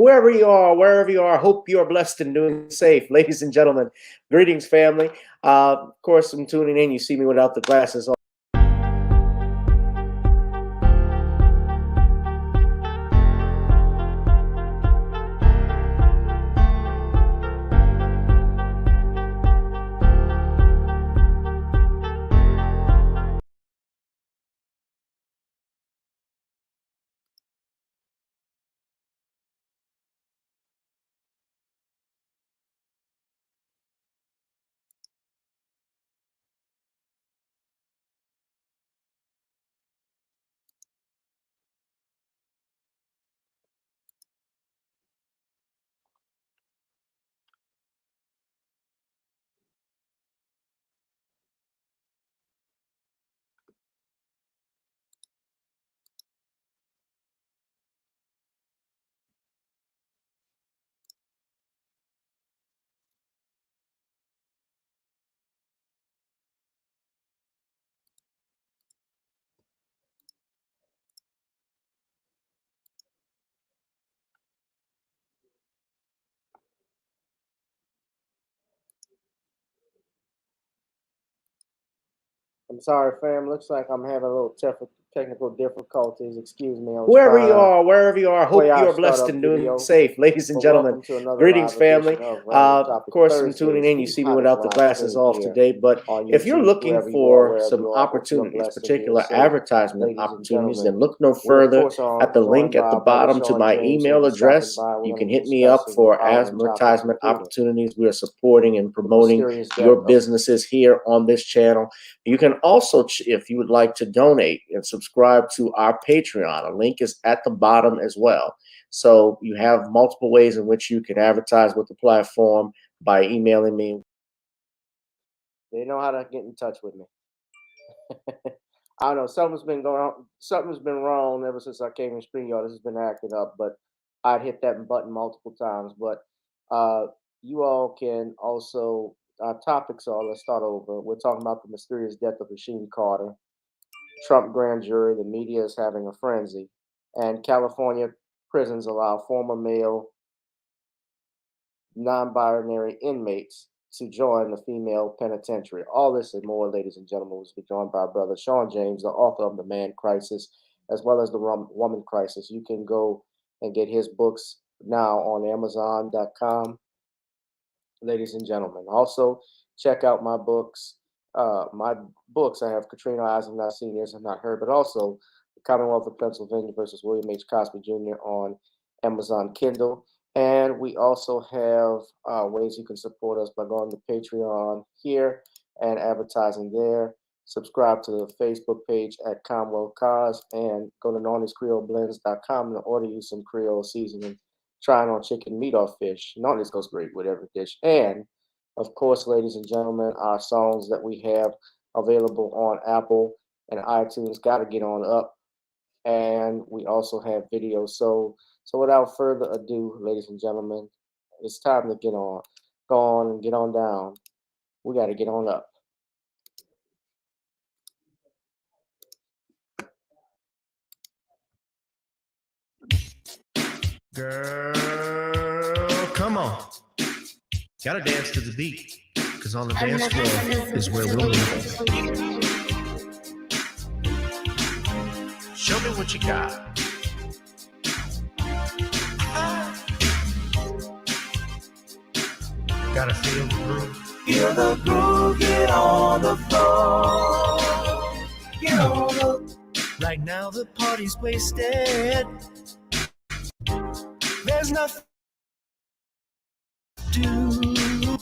Whoever you are, wherever you are, hope you are blessed and doing safe. Ladies and gentlemen, greetings, family. Of course, I'm tuning in. You see me without the glasses on. I'm sorry, fam. Looks like I'm having a little technical difficulties. Excuse me. Whoever you are, wherever you are, hope you are blessed and doing safe. Ladies and gentlemen, greetings, family. Of course, I'm tuning in. You see me without the glasses off today, but if you're looking for some opportunities, particular advertisement opportunities, then look no further at the link at the bottom to my email address. You can hit me up for advertisement opportunities. We are supporting and promoting your businesses here on this channel. You can also, if you would like to donate and subscribe to our Patreon, a link is at the bottom as well. So you have multiple ways in which you can advertise with the platform by emailing me. They know how to get in touch with me. I don't know, something's been going on. Something's been wrong ever since I came in StreamYard. This has been acting up, but I'd hit that button multiple times. But you all can also. Our topics are, let's start over. We're talking about the mysterious death of Rasheem Carter, Trump grand jury, the media is having a frenzy, and California prisons allow former male non-binary inmates to join the female penitentiary. All this and more, ladies and gentlemen, was joined by our brother Sean James, the author of The Man Crisis, as well as The Woman Crisis. You can go and get his books now on Amazon.com. Ladies and gentlemen, also check out my books. I have Katrina Eyes Have Not Seen, Ears Have Not Heard, but also The Commonwealth of Pennsylvania versus William H. Cosby Jr. on Amazon Kindle. And we also have ways you can support us by going to Patreon here and advertising there. Subscribe to the Facebook page at Commonwealth Cause and go to NornisCreoleBlends.com and order you some Creole seasoning. Trying on chicken, meat, or fish. This goes great with every dish. And, of course, ladies and gentlemen, our songs that we have available on Apple and iTunes got to get on up. And we also have videos. So without further ado, ladies and gentlemen, it's time to get on. Go on and get on down. We got to get on up. Girl, come on. Gotta dance to the beat, because on the dance floor is where we'll meet. Show me what you got. Gotta feel the groove. Feel the groove, get on the floor. Get on the... Right now the party's wasted. There's nothing to do.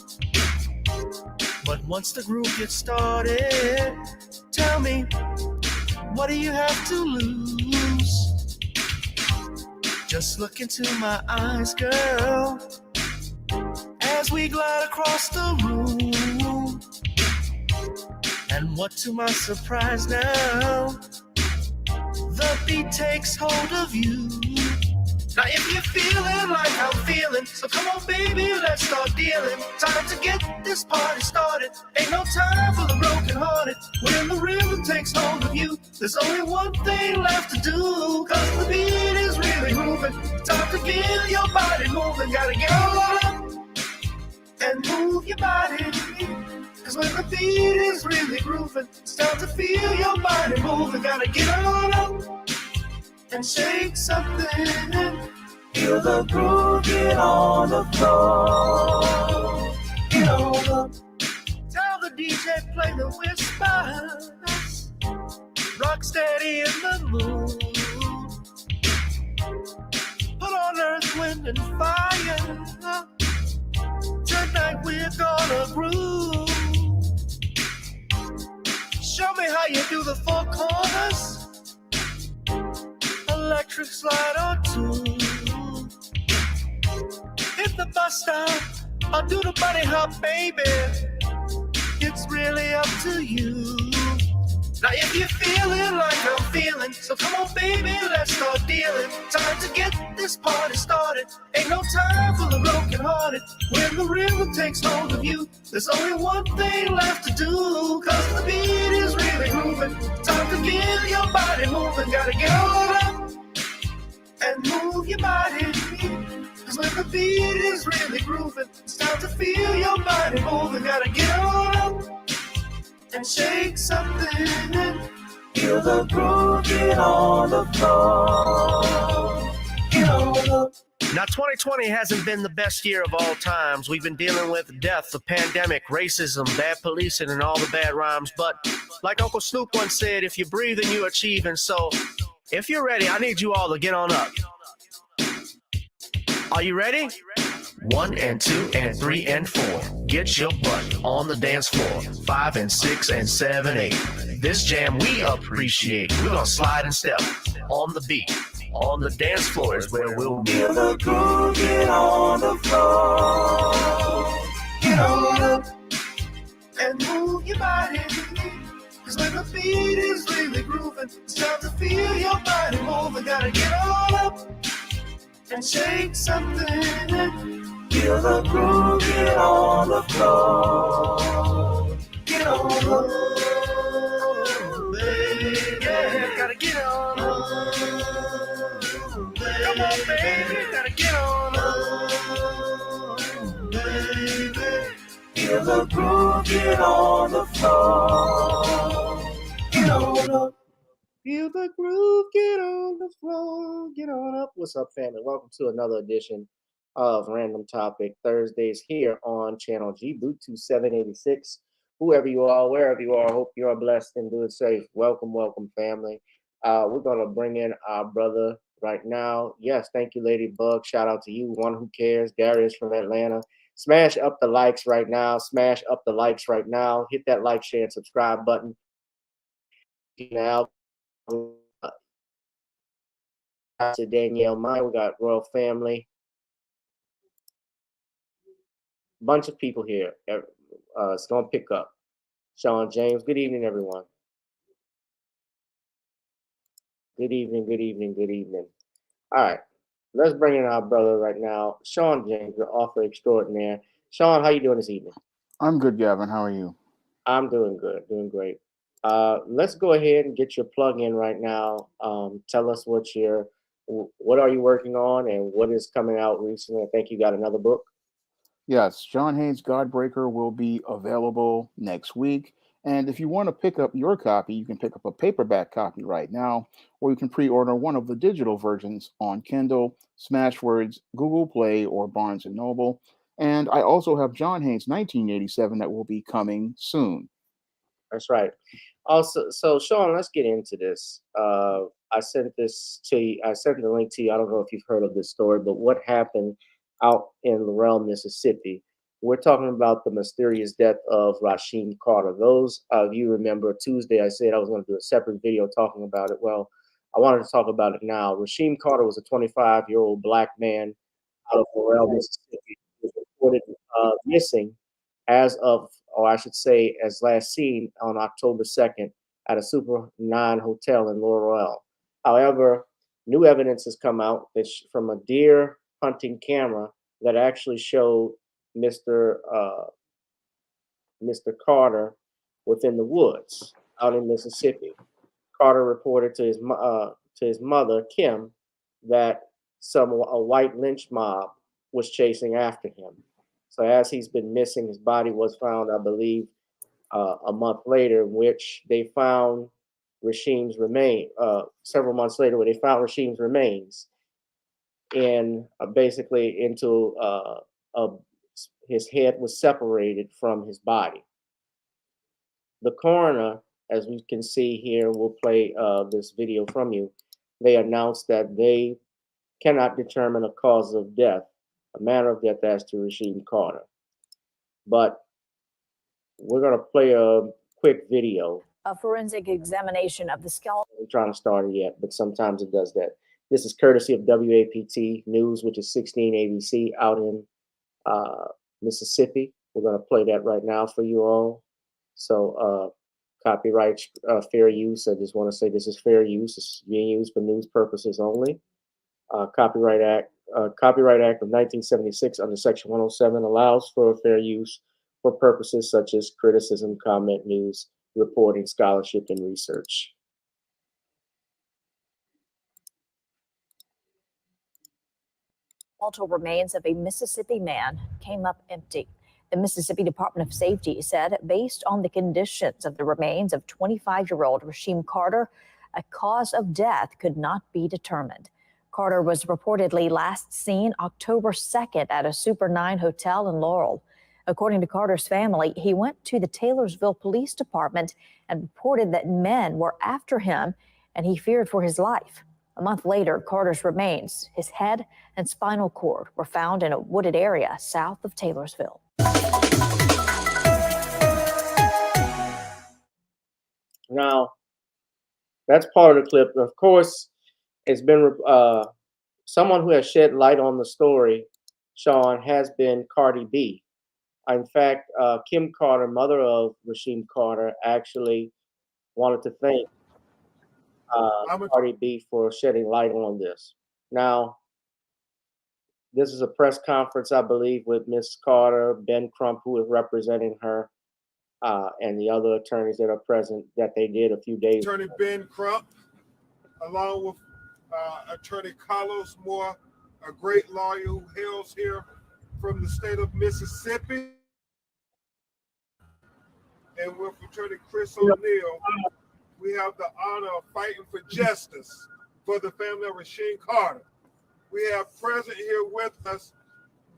But once the groove gets started, tell me, what do you have to lose? Just look into my eyes, girl, as we glide across the room. And what to my surprise now, the beat takes hold of you. Now if you're feeling like I'm feeling, so come on baby, let's start dealing. Time to get this party started. Ain't no time for the broken hearted. When the rhythm takes hold of you, There's only one thing left to do, cause the beat is really moving. Time to feel your body moving. Gotta get on up and move your body. Cause when the beat is really grooving, it's time to feel your body moving. Gotta get on up and shake something. Feel the groove, get on the floor. Get on up. Tell the DJ play the whispers. Rock steady in the mood. Put on earth, wind, and fire. Tonight we're gonna groove. Show me how you do the four corners. Electric slide or two. Hit the bus stop or do the bunny hop, baby. It's really up to you. Now if you're feeling like I'm feeling, so come on baby, let's start dealing. Time to get this party started. Ain't no time for the broken hearted. When the rhythm takes hold of you, there's only one thing left to do. Cause the beat is really grooving. Time to get your body moving. Gotta get on up and move your body. Cause when the beat is really grooving, it's time to feel your body moving. Gotta get on up and shake something. Feel the groove, get on the floor. Get on up. Now, 2020 hasn't been the best year of all times. We've been dealing with death, the pandemic, racism, bad policing, and all the bad rhymes. But like Uncle Snoop once said, if you breathe and you achieve. And so, if you're ready, I need you all to get on up. Are you ready? 1 and 2 and 3 and 4. Get your butt on the dance floor. 5 and 6 and 7, 8. This jam we appreciate. We're gonna slide and step on the beat. On the dance floor is where we'll be. Feel the groove, get on the floor. Get on up and move your body. Cause when the beat is really grooving, it's time to feel your body moving. Gotta get on up and shake something. Feel the groove, get on the floor. Get on up. Yeah, gotta get on up. Come on, baby, gotta get on up. Baby. Feel the groove, get on the floor. Get on up. Feel the groove, get on the floor, get on up. What's up, family? Welcome to another edition of Random Topic Thursdays here on Channel G, Bluetooth 786. Whoever you are, wherever you are, hope you are blessed and doing safe. Welcome, welcome, family. We're going to bring in our brother right now. Yes, thank you, Ladybug. Shout out to you, One Who Cares, Darius from Atlanta. Smash up the likes right now. Smash up the likes right now. Hit that like, share, and subscribe button. Now, to Danielle Mine, we got Royal Family. Bunch of people here. It's going to pick up. Sean James, good evening, everyone. Good evening, good evening, good evening. All right, let's bring in our brother right now, Sean James, the author extraordinaire. Sean, how you doing this evening? I'm good, Gavin. How are you? I'm doing good, doing great. Let's go ahead and get your plug in right now. Tell us what are you working on and what is coming out recently. I think you got another book. Yes, John Haynes' Godbreaker will be available next week. And if you want to pick up your copy, you can pick up a paperback copy right now, or you can pre-order one of the digital versions on Kindle, Smashwords, Google Play, or Barnes & Noble. And I also have John Haynes' 1987 that will be coming soon. That's right. Also, so Sean, let's get into this. I sent this to you. I sent the link to you. I don't know if you've heard of this story, but what happened out in Laurel, Mississippi? We're talking about the mysterious death of Rasheem Carter. Those of you remember Tuesday, I said I was going to do a separate video talking about it. Well, I wanted to talk about it now. Rasheem Carter was a 25-year-old black man out of Laurel, Mississippi, who was reported missing as of, or I should say, as last seen on October 2nd at a Super 9 hotel in Laurel. However, new evidence has come out from a deer hunting camera that actually showed Mr. Carter within the woods out in Mississippi. Carter reported to his mother, Kim, that a white lynch mob was chasing after him. So as he's been missing, his body was found, I believe, a month later, in which they found Rasheem's remains. Several months later, where they found Rasheem's remains, and basically into his head was separated from his body. The coroner, as we can see here, we'll play this video from you. They announced that they cannot determine a cause of death, a manner of death as to Rasheem Carter. But we're going to play a quick video. A forensic examination of the skull. I'm trying to start it yet, but sometimes it does that. This is courtesy of WAPT News, which is 16 ABC out in Mississippi. We're going to play that right now for you all. So copyright, fair use. I just want to say this is fair use. It's being used for news purposes only. Copyright Act of 1976 under Section 107 allows for fair use for purposes such as criticism, comment, news, reporting, scholarship, and research. Skeletal remains of a Mississippi man came up empty. The Mississippi Department of Safety said, based on the conditions of the remains of 25-year-old Rasheem Carter, a cause of death could not be determined. Carter was reportedly last seen October 2nd at a Super 9 hotel in Laurel. According to Carter's family, he went to the Taylorsville Police Department and reported that men were after him and he feared for his life. A month later, Carter's remains, his head and spinal cord, were found in a wooded area south of Taylorsville. Now, that's part of the clip. Of course, it's been someone who has shed light on the story, Shawn, has been Cardi B. In fact, Kim Carter, mother of Rasheem Carter, actually wanted to thank Cardi B for shedding light on this. Now, this is a press conference, I believe, with Miss Carter, Ben Crump, who is representing her, and the other attorneys that are present, that they did a few days ago. Attorney Ben Crump, along with Attorney Carlos Moore, a great lawyer who hails here from the state of Mississippi, and with Attorney Chris O'Neill, we have the honor of fighting for justice for the family of Rasheem Carter. We have present here with us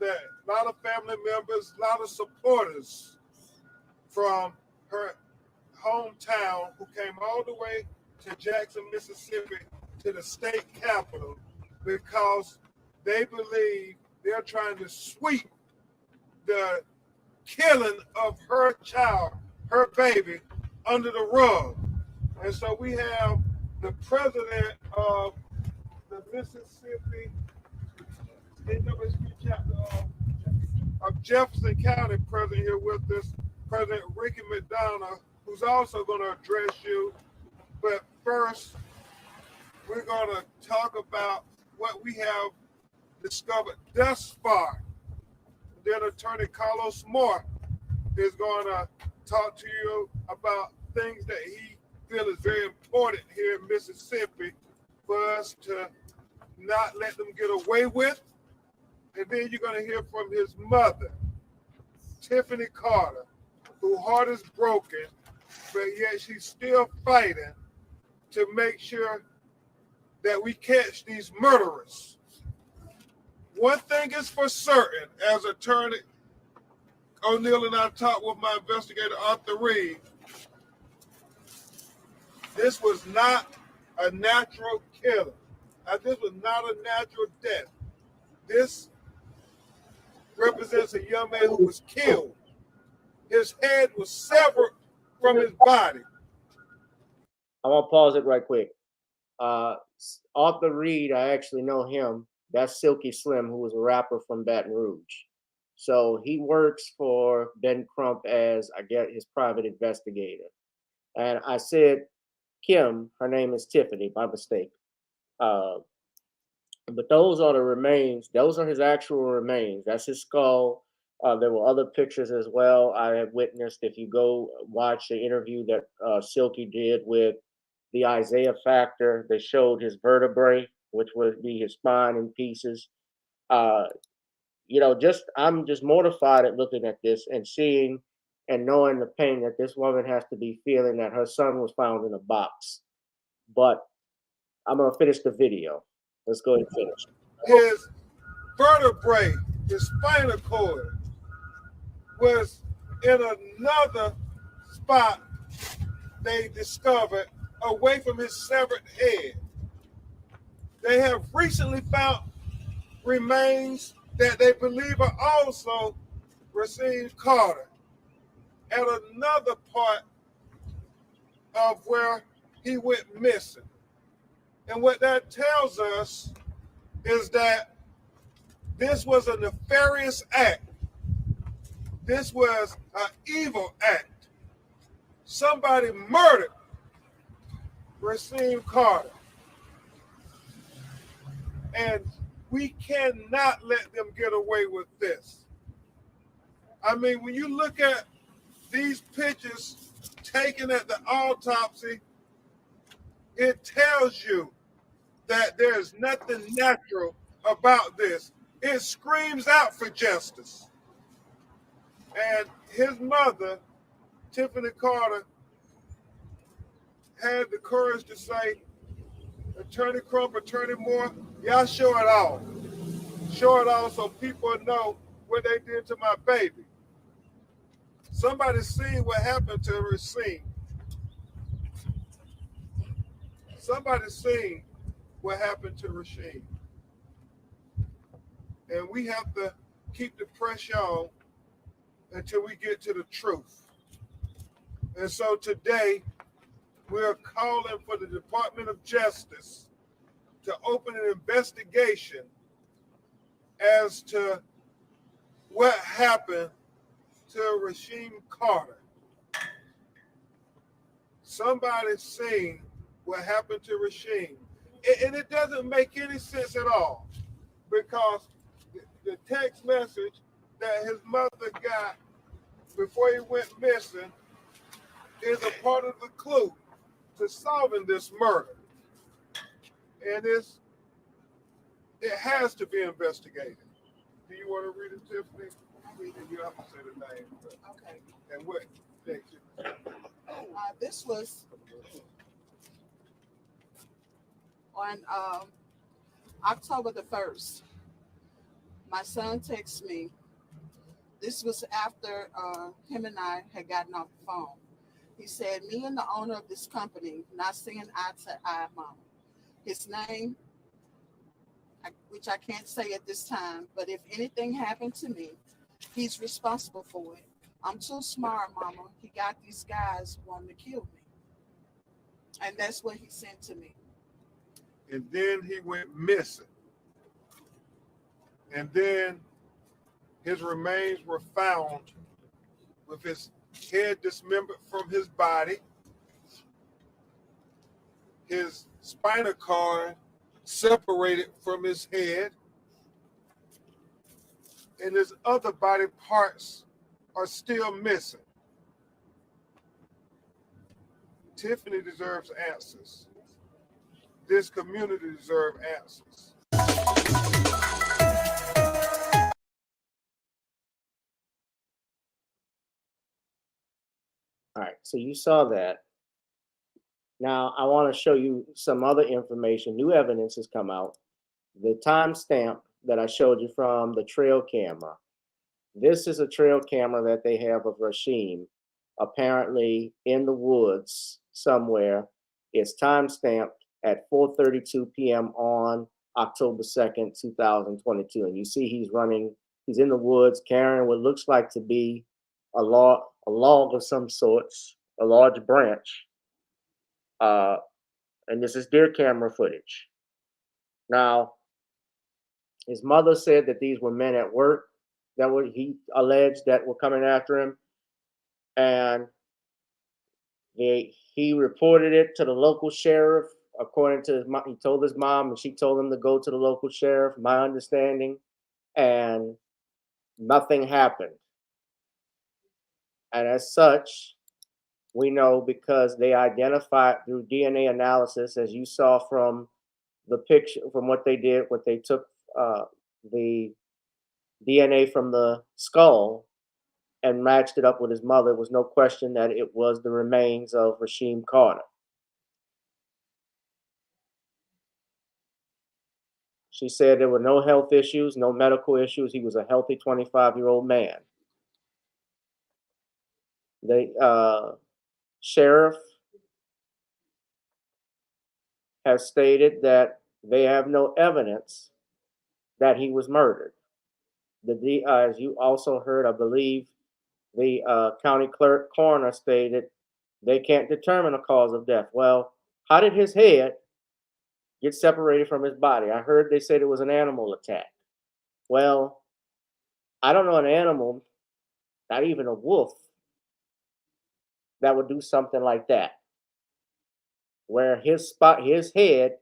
a lot of family members, a lot of supporters from her hometown who came all the way to Jackson, Mississippi, to the state capitol, because they believe they're trying to sweep the killing of her child, her baby, under the rug. And so we have the president of the Mississippi chapter of Jefferson County present here with us, President Ricky McDonough, who's also going to address you. But first, we're going to talk about what we have discovered thus far. Then Attorney Carlos Moore is going to talk to you about things that he feels is very important here in Mississippi for us to not let them get away with. And then you're going to hear from his mother, Tiffany Carter, whose heart is broken, but yet she's still fighting to make sure that we catch these murderers. One thing is for certain, as Attorney O'Neill and I talked with my investigator, Arthur Reed, this was not a natural killing. This was not a natural death. This represents a young man who was killed. His head was severed from his body. I want to pause it right quick. Arthur Reed, I actually know him. That's Silky Slim, who was a rapper from Baton Rouge. So he works for Ben Crump as, I guess, his private investigator. And I said Kim, her name is Tiffany, by mistake. But those are the remains. Those are his actual remains. That's his skull. There were other pictures as well I have witnessed. If you go watch the interview that Silky did with the Isaiah factor. They showed his vertebrae, which would be his spine in pieces. I'm just mortified at looking at this and seeing and knowing the pain that this woman has to be feeling that her son was found in a box. But I'm gonna finish the video. Let's go ahead and finish. His vertebrae, his spinal cord, was in another spot they discovered away from his severed head. They have recently found remains that they believe are also Rasheem Carter at another part of where he went missing. And what that tells us is that this was a nefarious act. This was an evil act. Somebody murdered Rasheem Carter. And we cannot let them get away with this. I mean, when you look at these pictures taken at the autopsy, it tells you that there's nothing natural about this. It screams out for justice. And his mother, Tiffany Carter, had the courage to say, Attorney Crump, Attorney Moore, y'all show it all. Show it all so people know what they did to my baby. Somebody's seen what happened to Rasheem. Somebody's seen what happened to Rasheem. And we have to keep the pressure on until we get to the truth. And so today, we're calling for the Department of Justice to open an investigation as to what happened to Rasheem Carter. Somebody's seen what happened to Rasheem. And it doesn't make any sense at all, because the text message that his mother got before he went missing is a part of the clue to solving this murder. And it has to be investigated. Do you want to read it, Tiffany? You don't have to say the name. Okay. And what? This was on October the 1st. My son texted me. This was after him and I had gotten off the phone. He said, me and the owner of this company not seeing eye to eye, Mama. His name, which I can't say at this time, but if anything happened to me, he's responsible for it. I'm too smart, Mama. He got these guys wanting to kill me. And that's what he sent to me. And then he went missing. And then his remains were found with his head dismembered from his body, his spinal cord separated from his head, and his other body parts are still missing. Tiffany deserves answers. This community deserves answers. All right, so you saw that. Now I want to show you some other information. New evidence has come out. The timestamp that I showed you from the trail camera. This is a trail camera that they have of Rasheem, apparently in the woods somewhere. It's timestamped at 4:32 p.m. on October 2nd, 2022. And you see he's in the woods carrying what looks like to be a log of some sorts, a large branch. And this is deer camera footage. Now, his mother said that these were men at work he alleged that were coming after him. And he reported it to the local sheriff. According to his mom, he told his mom, and she told him to go to the local sheriff, my understanding, and nothing happened. And as such, We know because they identified through DNA analysis, as you saw from the picture, from what they did, what they took the DNA from the skull and matched it up with his mother. There was no question that it was the remains of Rasheem Carter. She said there were no health issues, no medical issues. He was a healthy 25-year-old man. The sheriff has stated that they have no evidence that he was murdered. As you also heard, I believe, the county clerk coroner stated they can't determine a cause of death. Well, how did his head get separated from his body? I heard they said it was an animal attack. Well, I don't know an animal, not even a wolf, that would do something like that, where his head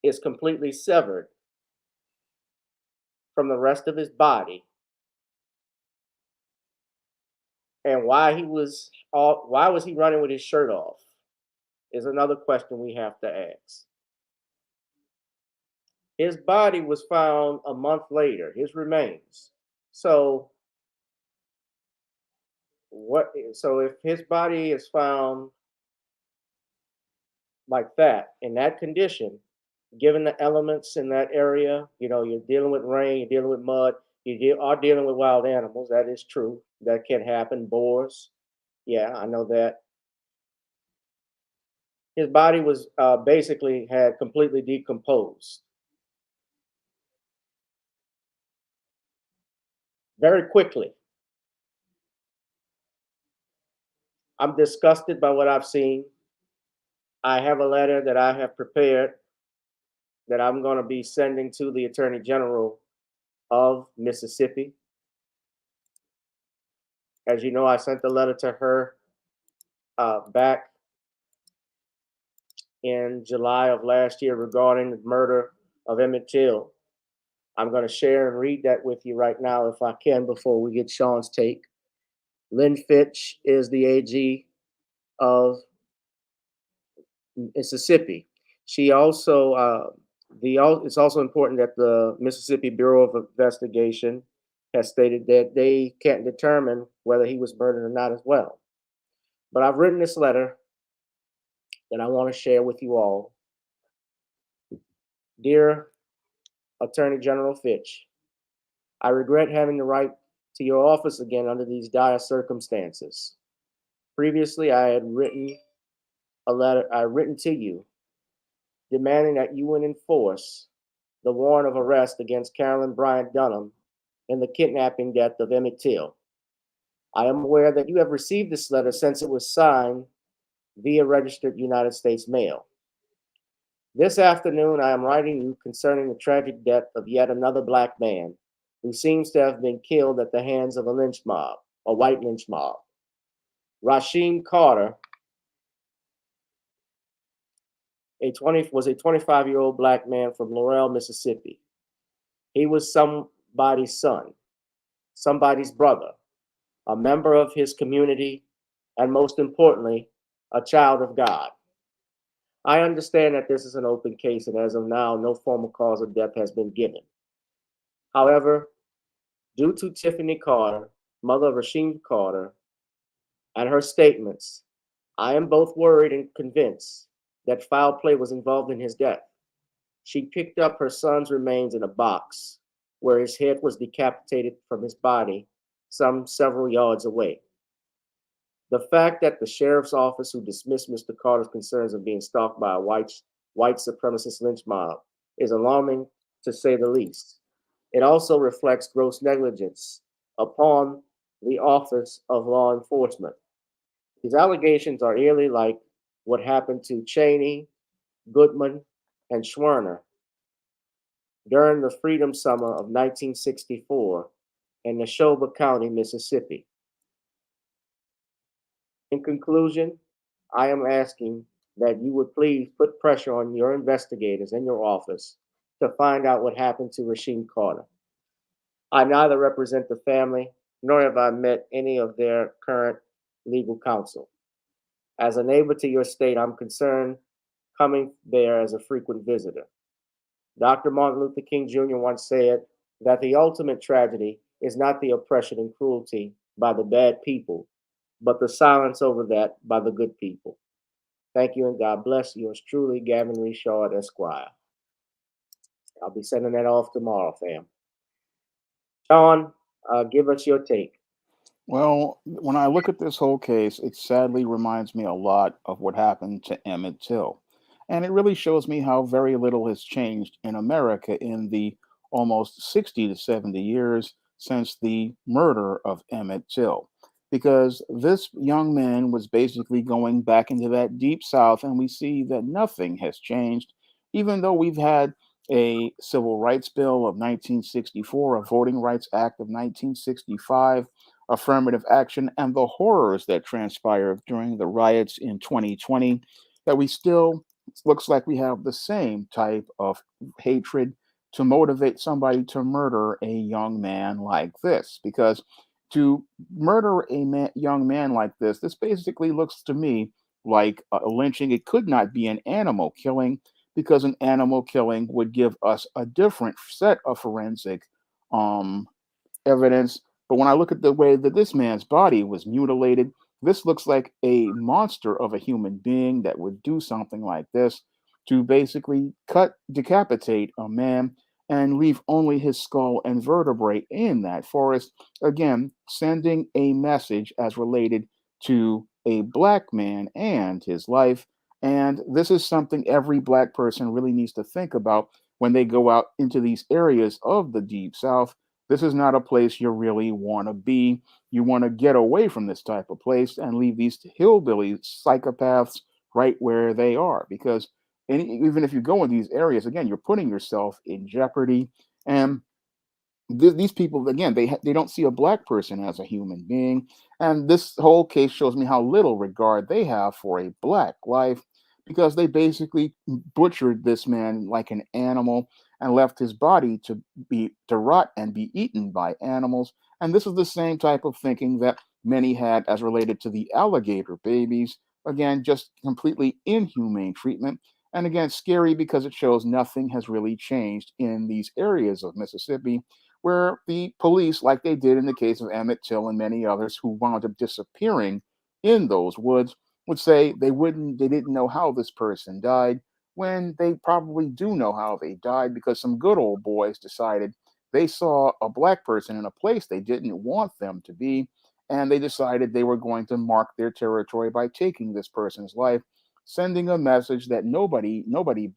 is completely severed from the rest of his body. And why was he running with his shirt off is another question we have to ask. His body was found a month later, his remains. So if his body is found like that, in that condition, given the elements in that area, you're dealing with rain, you're dealing with mud, you are dealing with wild animals. That is true. That can happen. Boars. Yeah, I know that. His body was basically had completely decomposed very quickly. I'm disgusted by what I've seen. I have a letter that I have prepared that I'm going to be sending to the Attorney General of Mississippi. As you know, I sent the letter to her back in July of last year regarding the murder of Emmett Till. I'm going to share and read that with you right now if I can before we get Shawn's take. Lynn Fitch is the AG of Mississippi. She also, it's also important that the Mississippi Bureau of Investigation has stated that they can't determine whether he was murdered or not as well. But I've written this letter that I want to share with you all. Dear Attorney General Fitch, I regret having to write to your office again under these dire circumstances. Previously, I had written to you demanding that you would enforce the warrant of arrest against Carolyn Bryant Dunham in the kidnapping death of Emmett Till. I am aware that you have received this letter since it was signed via registered United States mail. This afternoon, I am writing you concerning the tragic death of yet another Black man who seems to have been killed at the hands of a lynch mob, a white lynch mob. Rasheem Carter was a 25-year-old Black man from Laurel, Mississippi. He was somebody's son, somebody's brother, a member of his community, and most importantly, a child of God. I understand that this is an open case, and as of now, no formal cause of death has been given. However, due to Tiffany Carter, mother of Rasheem Carter, and her statements, I am both worried and convinced that foul play was involved in his death. She picked up her son's remains in a box where his head was decapitated from his body several yards away. The fact that the sheriff's office, who dismissed Mr. Carter's concerns of being stalked by a white supremacist lynch mob, is alarming to say the least. It also reflects gross negligence upon the Office of Law Enforcement. These allegations are eerily like what happened to Cheney, Goodman, and Schwerner during the Freedom Summer of 1964 in Neshoba County, Mississippi. In conclusion, I am asking that you would please put pressure on your investigators in your office to find out what happened to Rasheem Carter. I neither represent the family, nor have I met any of their current legal counsel. As a neighbor to your state, I'm concerned coming there as a frequent visitor. Dr. Martin Luther King Jr. once said that the ultimate tragedy is not the oppression and cruelty by the bad people, but the silence over that by the good people. Thank you and God bless. Yours truly, Gavin Richard, Esquire. I'll be sending that off tomorrow, fam. Shawn, give us your take. Well, when I look at this whole case, it sadly reminds me a lot of what happened to Emmett Till. And it really shows me how very little has changed in America in the almost 60 to 70 years since the murder of Emmett Till. Because this young man was basically going back into that deep South, and we see that nothing has changed, even though we've had a Civil Rights Bill of 1964, a Voting Rights Act of 1965, affirmative action, and the horrors that transpired during the riots in 2020, that we still looks like we have the same type of hatred to motivate somebody to murder a young man like this. Because to murder a young man like this basically looks to me like a lynching. It could not be an animal killing, because an animal killing would give us a different set of forensic um, evidence. But when I look at the way that this man's body was mutilated, this looks like a monster of a human being that would do something like this, to basically decapitate a man and leave only his skull and vertebrae in that forest. Again, sending a message as related to a black man and his life. And this is something every black person really needs to think about when they go out into these areas of the Deep South. This is not a place you really want to be. You want to get away from this type of place and leave these hillbilly psychopaths right where they are. Because even if you go in these areas, again, you're putting yourself in jeopardy. And these people, again, they don't see a black person as a human being. And this whole case shows me how little regard they have for a black life, because they basically butchered this man like an animal and left his body to rot and be eaten by animals. And this is the same type of thinking that many had as related to the alligator babies. Again, just completely inhumane treatment. And again, scary, because it shows nothing has really changed in these areas of Mississippi, where the police, like they did in the case of Emmett Till and many others who wound up disappearing in those woods, would say they didn't know how this person died, when they probably do know how they died, because some good old boys decided they saw a black person in a place they didn't want them to be, and they decided they were going to mark their territory by taking this person's life, sending a message that nobody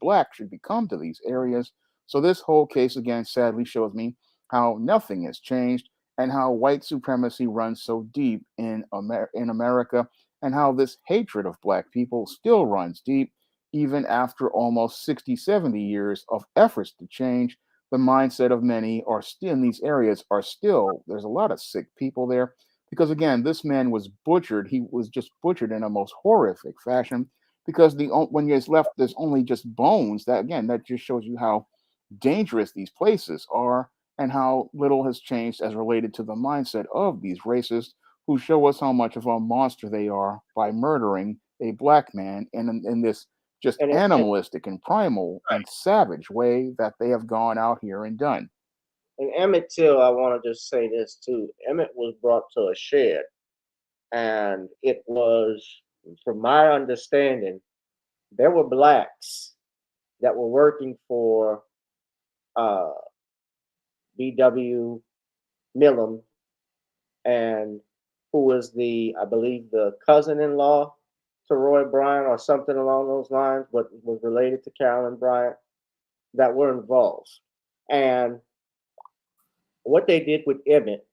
black should come to these areas. So this whole case again sadly shows me how nothing has changed, and how white supremacy runs so deep in America, and how this hatred of black people still runs deep, even after almost 60, 70 years of efforts to change. The mindset of many are still in these areas are still, there's a lot of sick people there, because again, this man was butchered. He was just butchered in a most horrific fashion, because when he's left, there's only just bones. That just shows you how dangerous these places are, and how little has changed as related to the mindset of these racists, who show us how much of a monster they are by murdering a black man in this just animalistic and primal and savage way that they have gone out here and done. And Emmett Till, I want to just say this too. Emmett was brought to a shed, and it was, from my understanding, there were blacks that were working for B.W. Millam, and who was I believe, the cousin-in-law to Roy Bryant or something along those lines, but was related to Carolyn Bryant, that were involved. And what they did with Emmett,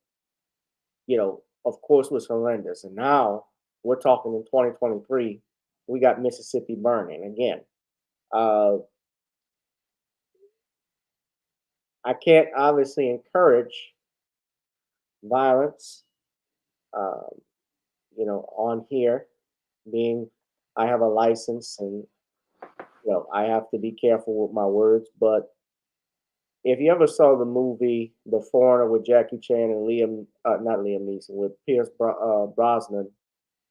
of course, was horrendous. And now we're talking in 2023, we got Mississippi burning again. I can't obviously encourage violence, on here, being I have a license, and I have to be careful with my words. But if you ever saw the movie The Foreigner with Jackie Chan and not Liam Neeson, with Pierce Brosnan,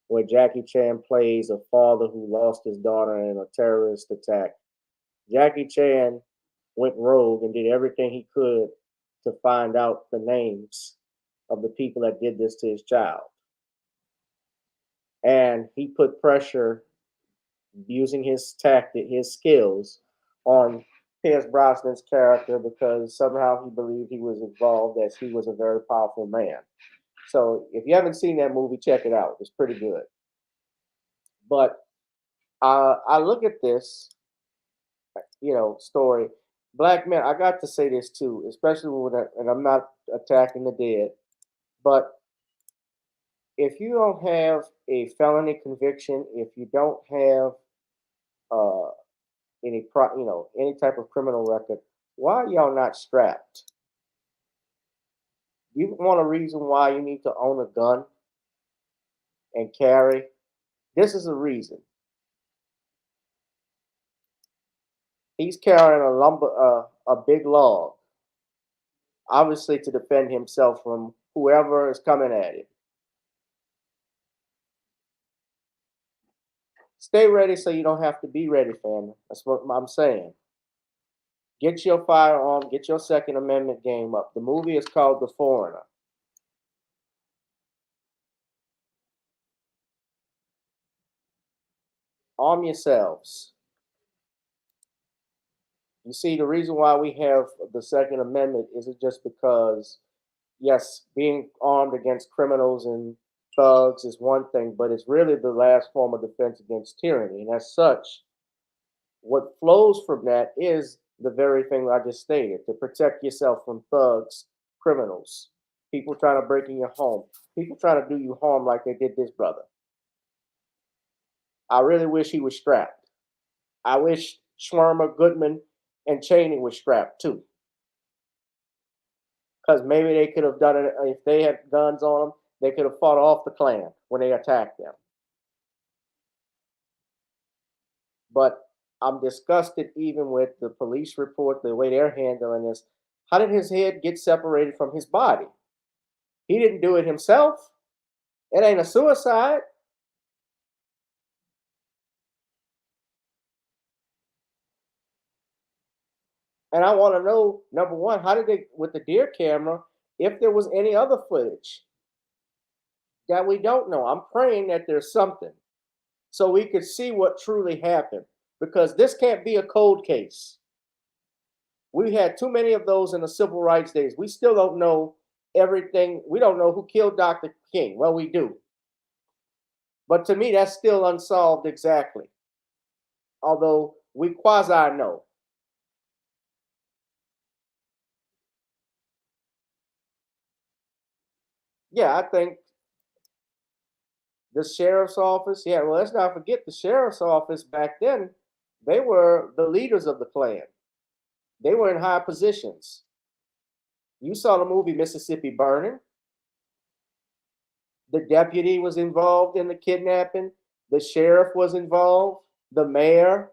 where Jackie Chan plays a father who lost his daughter in a terrorist attack. Jackie Chan went rogue and did everything he could to find out the names of the people that did this to his child. And he put pressure using his tactic, his skills on Pierce Brosnan's character because somehow he believed he was involved, as he was a very powerful man. So if you haven't seen that movie, check it out. It's pretty good. But I look at this, story. Black men, I got to say this too, especially and I'm not attacking the dead, but if you don't have a felony conviction, if you don't have any type of criminal record, why are y'all not strapped? You want a reason why you need to own a gun and carry? This is a reason. He's carrying a big log, obviously to defend himself from whoever is coming at him. Stay ready so you don't have to be ready, family. That's what I'm saying. Get your firearm, get your Second Amendment game up. The movie is called The Foreigner. Arm yourselves. You see, the reason why we have the Second Amendment isn't just because, yes, being armed against criminals and thugs is one thing, but it's really the last form of defense against tyranny. And as such, what flows from that is the very thing I just stated, to protect yourself from thugs, criminals, people trying to break in your home, people trying to do you harm like they did this brother. I really wish he was strapped. I wish Schwimmer, Goodman, and Cheney was strapped too. Because maybe they could have done it if they had guns on them. They could have fought off the Klan when they attacked them. But I'm disgusted even with the police report, the way they're handling this. How did his head get separated from his body? He didn't do it himself. It ain't a suicide. And I want to know, number one, how did they, with the deer camera, if there was any other footage that we don't know? I'm praying that there's something so we could see what truly happened, because this can't be a cold case. We had too many of those in the civil rights days. We still don't know everything. We don't know who killed Dr. King. Well, we do. But to me, that's still unsolved exactly. Although we quasi know. Yeah, I think the sheriff's office, yeah, well, let's not forget the sheriff's office back then, they were the leaders of the Klan. They were in high positions. You saw the movie Mississippi Burning. The deputy was involved in the kidnapping. The sheriff was involved. The mayor,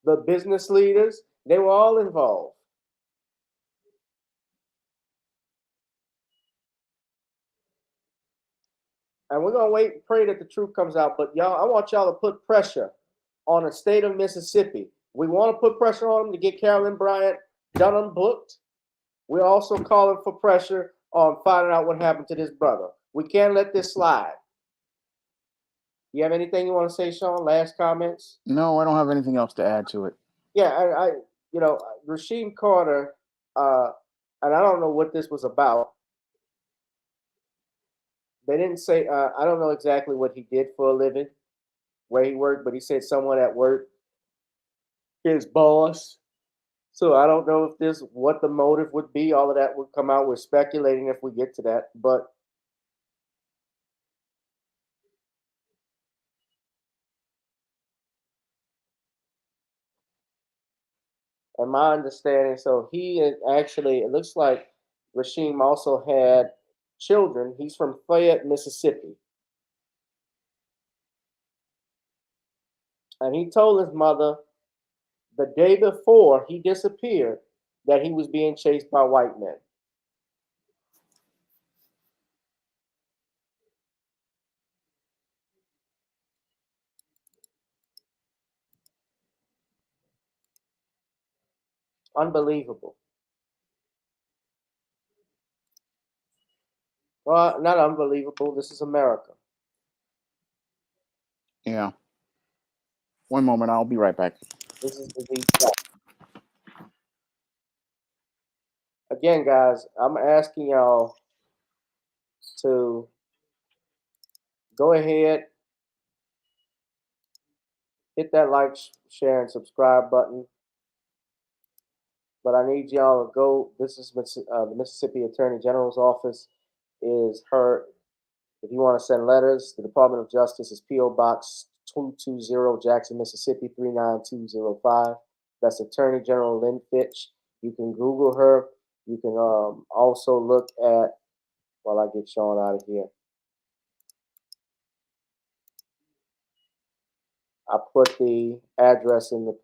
the business leaders, they were all involved. And we're going to wait and pray that the truth comes out. But y'all, I want y'all to put pressure on the state of Mississippi. We want to put pressure on them to get Carolyn Bryant done unbooked. We're also calling for pressure on finding out what happened to this brother. We can't let this slide. You have anything you want to say, Shawn? Last comments? No, I don't have anything else to add to it. Yeah, Rasheem Carter, and I don't know what this was about. They didn't say, I don't know exactly what he did for a living, where he worked, but he said someone at work, his boss. So I don't know if what the motive would be. All of that would come out. We're speculating if we get to that. But in my understanding, so he actually, it looks like Rasheem also had children. He's from Fayette, Mississippi. And he told his mother the day before he disappeared that he was being chased by white men. Unbelievable. Well, not unbelievable. This is America. Yeah. One moment, I'll be right back. This is the deep south. Again, guys, I'm asking y'all to go ahead, hit that like, share, and subscribe button. But I need y'all to go. This is the Mississippi Attorney General's office is her. If you want to send letters, the Department of Justice is P.O. Box 220, Jackson, Mississippi 39205. That's Attorney General Lynn Fitch. You can Google her. You can also look at, while I get Shawn out of here, I put the address in the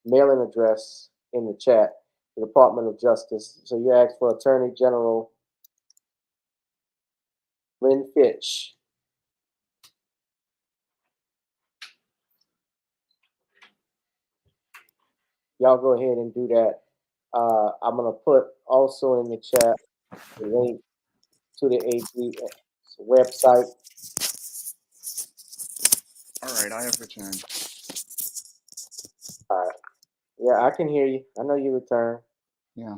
mailing address in the chat, the Department of Justice. So you ask for Attorney General Lynn Fitch. Y'all go ahead and do that. I'm going to put also in the chat the link to the AG website. All right, I have returned. All right. Yeah, I can hear you. I know you returned. Yeah.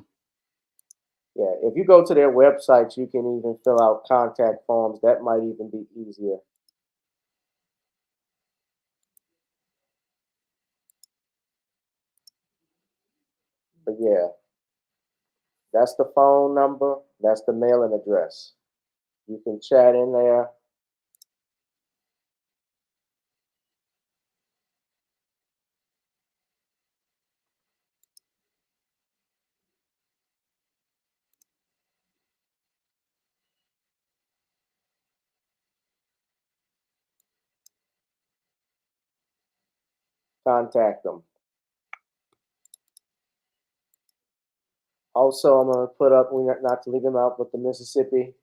Yeah, if you go to their website, you can even fill out contact forms. That might even be easier. But yeah, that's the phone number. That's the mailing address. You can chat in there. Contact them. Also, I'm going to put up, not to leave them out, but the Mississippi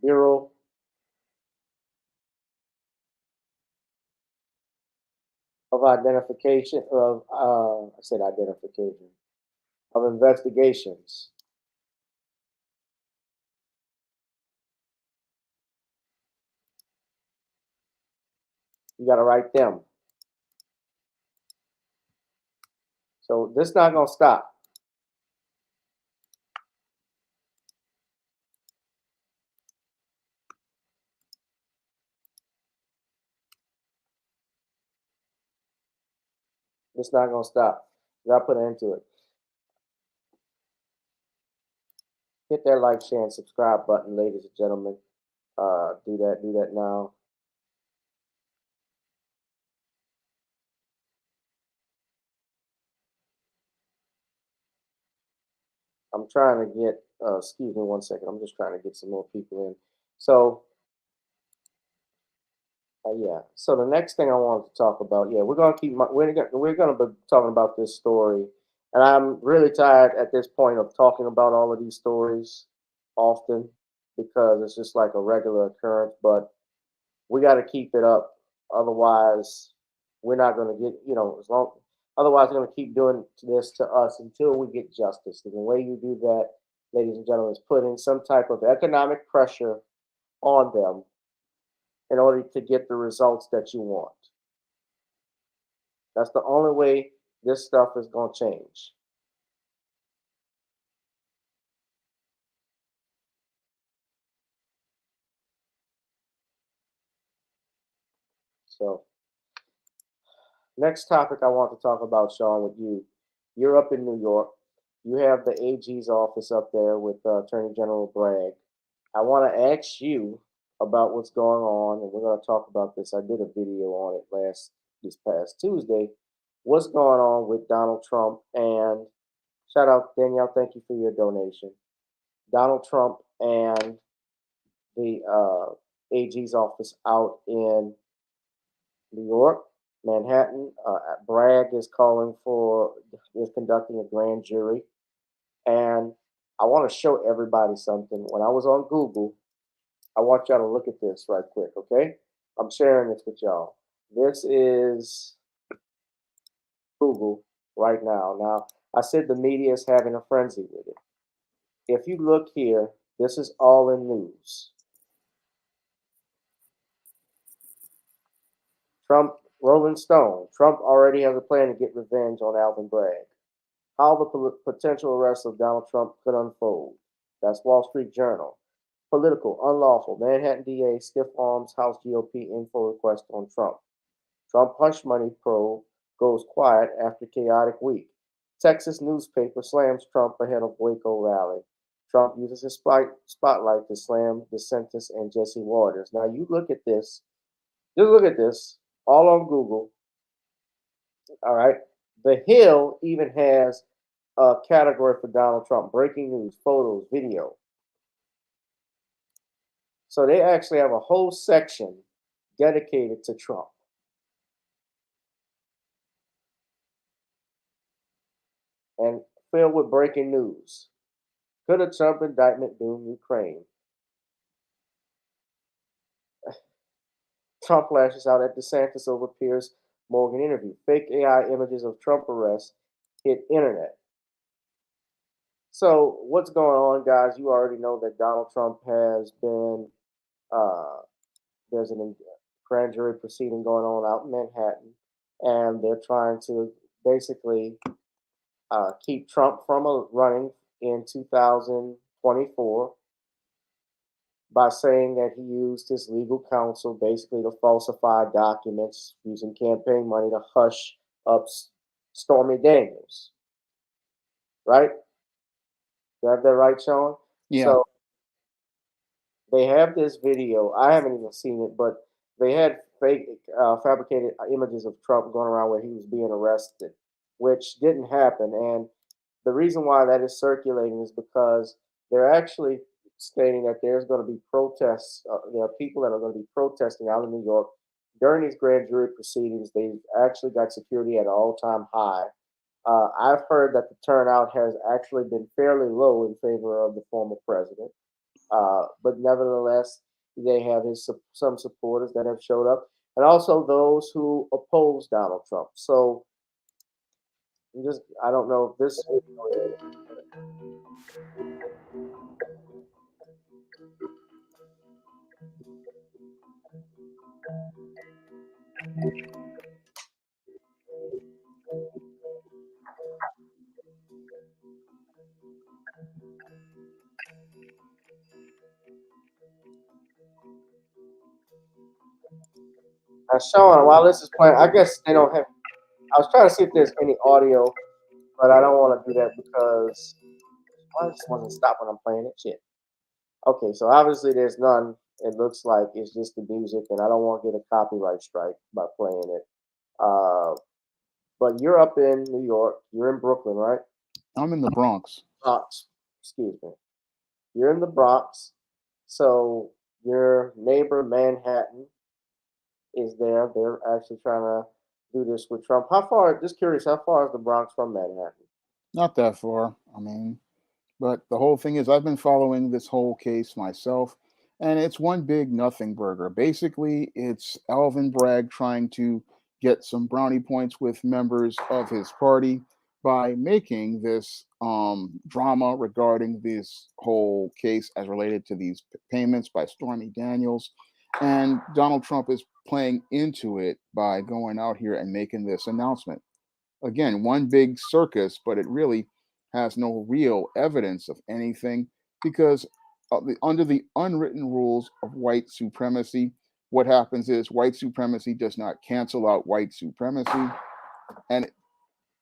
Bureau of Identification of, I said identification, of Investigations. You got to write them. So this is not going to stop. It's not going to stop. You got to put an end to it. Hit that like, share, and subscribe button, ladies and gentlemen. Do that now. I'm trying to get, excuse me one second. I'm just trying to get some more people in. So, yeah. So the next thing I wanted to talk about, yeah, we're gonna keep. We're gonna be talking about this story, and I'm really tired at this point of talking about all of these stories often because it's just like a regular occurrence. But we got to keep it up, otherwise, we're not gonna get. As long. Otherwise, they're gonna keep doing this to us until we get justice. And the way you do that, ladies and gentlemen, is putting some type of economic pressure on them in order to get the results that you want. That's the only way this stuff is going to change. So, next topic I want to talk about, Shawn, with you. You're up in New York. You have the AG's office up there with Attorney General Bragg. I want to ask you about what's going on, and we're going to talk about this. I did a video on it this past Tuesday. What's going on with Donald Trump? And shout out Danielle, thank you for your donation. Donald Trump and the AG's office out in New York, Manhattan. Bragg is conducting a grand jury. And I want to show everybody something. When I was on Google, I want y'all to look at this right quick, okay? I'm sharing this with y'all. This is Google. right now. Now, I said the media is having a frenzy with it. If you look here, this is all in news. Trump, Rolling Stone. Trump already has a plan to get revenge on Alvin Bragg. How the potential arrest of Donald Trump could unfold. That's Wall Street Journal. Political, unlawful. Manhattan DA stiff arms House GOP info request on Trump. Trump hush money probe goes quiet after chaotic week. Texas newspaper slams Trump ahead of Waco rally. Trump uses his spotlight to slam DeSantis and Jesse Waters. Now you look at this. Just look at this. All on Google. All right. The Hill even has a category for Donald Trump: breaking news, photos, video. So they actually have a whole section dedicated to Trump. And filled with breaking news. Could a Trump indictment doom Ukraine? Trump lashes out at DeSantis over Piers Morgan interview. Fake AI images of Trump arrest hit internet. So what's going on, guys? You already know that Donald Trump has been there's a grand jury proceeding going on out in Manhattan, and they're trying to basically keep Trump from running in 2024 by saying that he used his legal counsel basically to falsify documents using campaign money to hush up Stormy Daniels. Right? You have that right, Sean? Yeah. So they have this video. I haven't even seen it, but they had fake, fabricated images of Trump going around where he was being arrested, which didn't happen. And the reason why that is circulating is because they're actually stating that there's going to be protests. There are people that are going to be protesting out in New York during these grand jury proceedings. They've actually got security at an all-time high. I've heard that the turnout has actually been fairly low in favor of the former president. But nevertheless, they have some supporters that have showed up, and also those who oppose Donald Trump. So I don't know if this. Sean, while this is playing, I guess they don't have. I was trying to see if there's any audio, but I don't want to do that because I just wasn't stop when I'm playing it. Shit. Okay, so obviously there's none. It looks like it's just the music, and I don't want to get a copyright strike by playing it. But you're up in New York. You're in Brooklyn, right? I'm in the Bronx. Excuse me. You're in the Bronx. So your neighbor Manhattan is there. They're actually trying to do this with Trump. How far? Just curious. How far is the Bronx from Manhattan? Not that far. I mean, but the whole thing is, I've been following this whole case myself, and it's one big nothing burger. Basically, it's Alvin Bragg trying to get some brownie points with members of his party by making this drama regarding this whole case as related to these payments by Stormy Daniels. And Donald Trump is playing into it by going out here and making this announcement. Again, one big circus, but it really has no real evidence of anything because under the unwritten rules of white supremacy, what happens is white supremacy does not cancel out white supremacy, and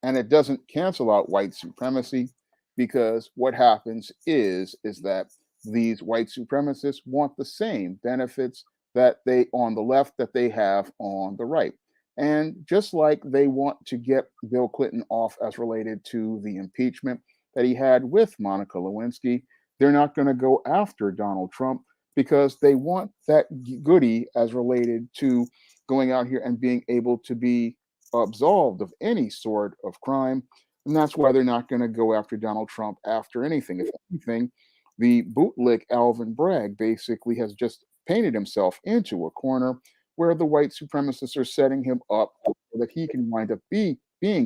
it doesn't cancel out white supremacy because what happens is that these white supremacists want the same benefits that they on the left that they have on the right. And just like they want to get Bill Clinton off as related to the impeachment that he had with Monica Lewinsky, they're not going to go after Donald Trump because they want that goodie as related to going out here and being able to be absolved of any sort of crime. And that's why they're not going to go after Donald Trump after anything. If anything, the bootlick Alvin Bragg basically has just painted himself into a corner where the white supremacists are setting him up so that he can wind up being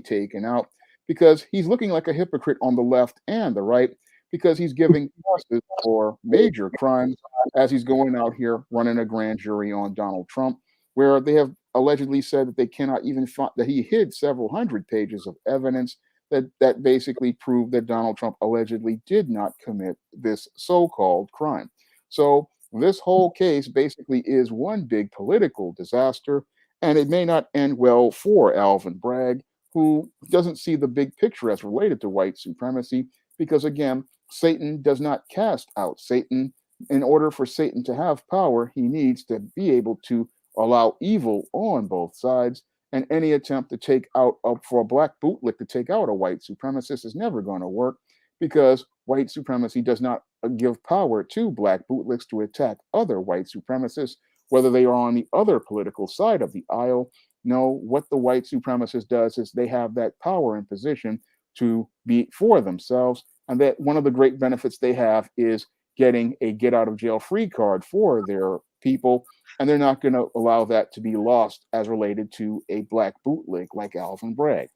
taken out because he's looking like a hypocrite on the left and the right, because he's giving justice for major crimes as he's going out here running a grand jury on Donald Trump, where they have allegedly said that they cannot even find that he hid several hundred pages of evidence that basically proved that Donald Trump allegedly did not commit this so-called crime. So this whole case basically is one big political disaster, and it may not end well for Alvin Bragg, who doesn't see the big picture as related to white supremacy, because again, Satan does not cast out Satan. In order for Satan to have power, he needs to be able to allow evil on both sides. And any attempt to take out for a black bootlick to take out a white supremacist is never going to work, because white supremacy does not give power to black bootlicks to attack other white supremacists, whether they are on the other political side of the aisle. No, what the white supremacist does is they have that power and position to be for themselves. And that one of the great benefits they have is getting a get out of jail free card for their people. And they're not going to allow that to be lost as related to a black bootleg like Alvin Bragg.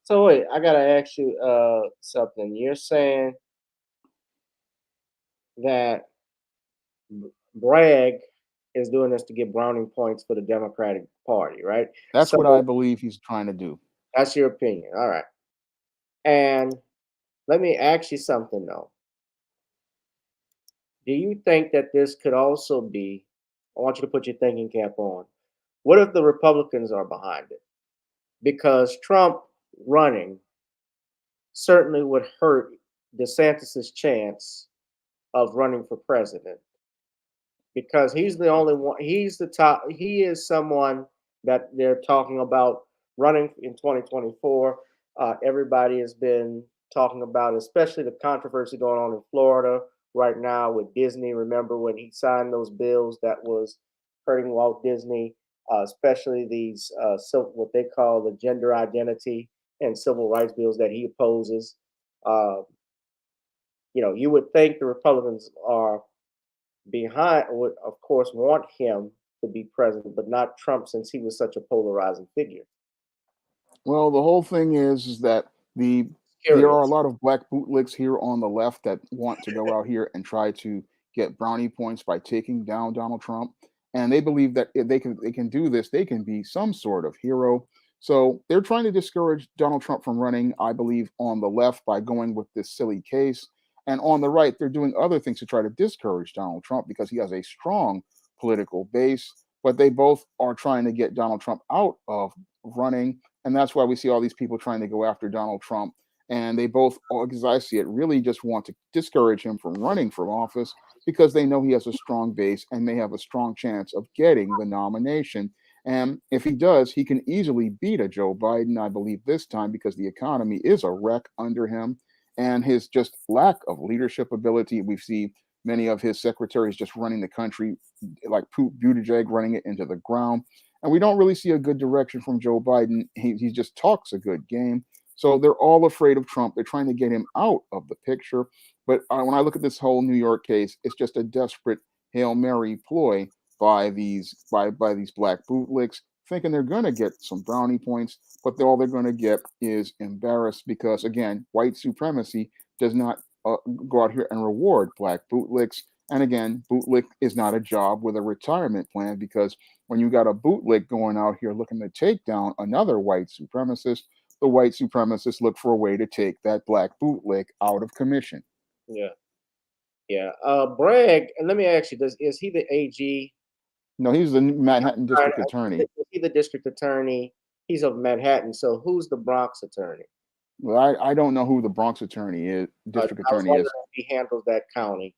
So wait, I gotta ask you something. You're saying that Bragg is doing this to get brownie points for the Democratic Party, right? That's what I believe he's trying to do. That's your opinion. All right. And let me ask you something though. Do you think that this could also be, I want you to put your thinking cap on, what if the Republicans are behind it? Because Trump running certainly would hurt DeSantis's chance of running for president, because he's the only one, he's the top, he is someone that they're talking about running in 2024. Everybody has been talking about, especially the controversy going on in Florida right now with Disney. Remember when he signed those bills that was hurting Walt Disney, especially these what they call the gender identity and civil rights bills that he opposes. You would think the Republicans are behind, would of course want him to be president, but not Trump, since he was such a polarizing figure. Well, the whole thing is that there are a lot of black bootlicks here on the left that want to go out here and try to get brownie points by taking down Donald Trump, and they believe that if they can do this, they can be some sort of hero. So they're trying to discourage Donald Trump from running, I believe, on the left by going with this silly case. And on the right, they're doing other things to try to discourage Donald Trump because he has a strong political base. But they both are trying to get Donald Trump out of running. And that's why we see all these people trying to go after Donald Trump. And they both, as I see it, really just want to discourage him from running for office because they know he has a strong base and may have a strong chance of getting the nomination. And if he does, he can easily beat a Joe Biden, I believe, this time, because the economy is a wreck under him. And his just lack of leadership ability. We see many of his secretaries just running the country, like Buttigieg running it into the ground. And we don't really see a good direction from Joe Biden. He just talks a good game. So they're all afraid of Trump. They're trying to get him out of the picture. But when I look at this whole New York case, it's just a desperate Hail Mary ploy by these black bootlicks, thinking they're going to get some brownie points, but all they're going to get is embarrassed because, again, white supremacy does not go out here and reward black bootlicks. And again, bootlick is not a job with a retirement plan, because when you got a bootlick going out here looking to take down another white supremacist, the white supremacists look for a way to take that black bootlick out of commission. Yeah. Bragg, and let me ask you, is he the AG? No, he's the Manhattan district attorney. Is he the district attorney? He's of Manhattan. So who's the Bronx attorney? Well, I don't know who the Bronx attorney is. District attorney is. He handles that county.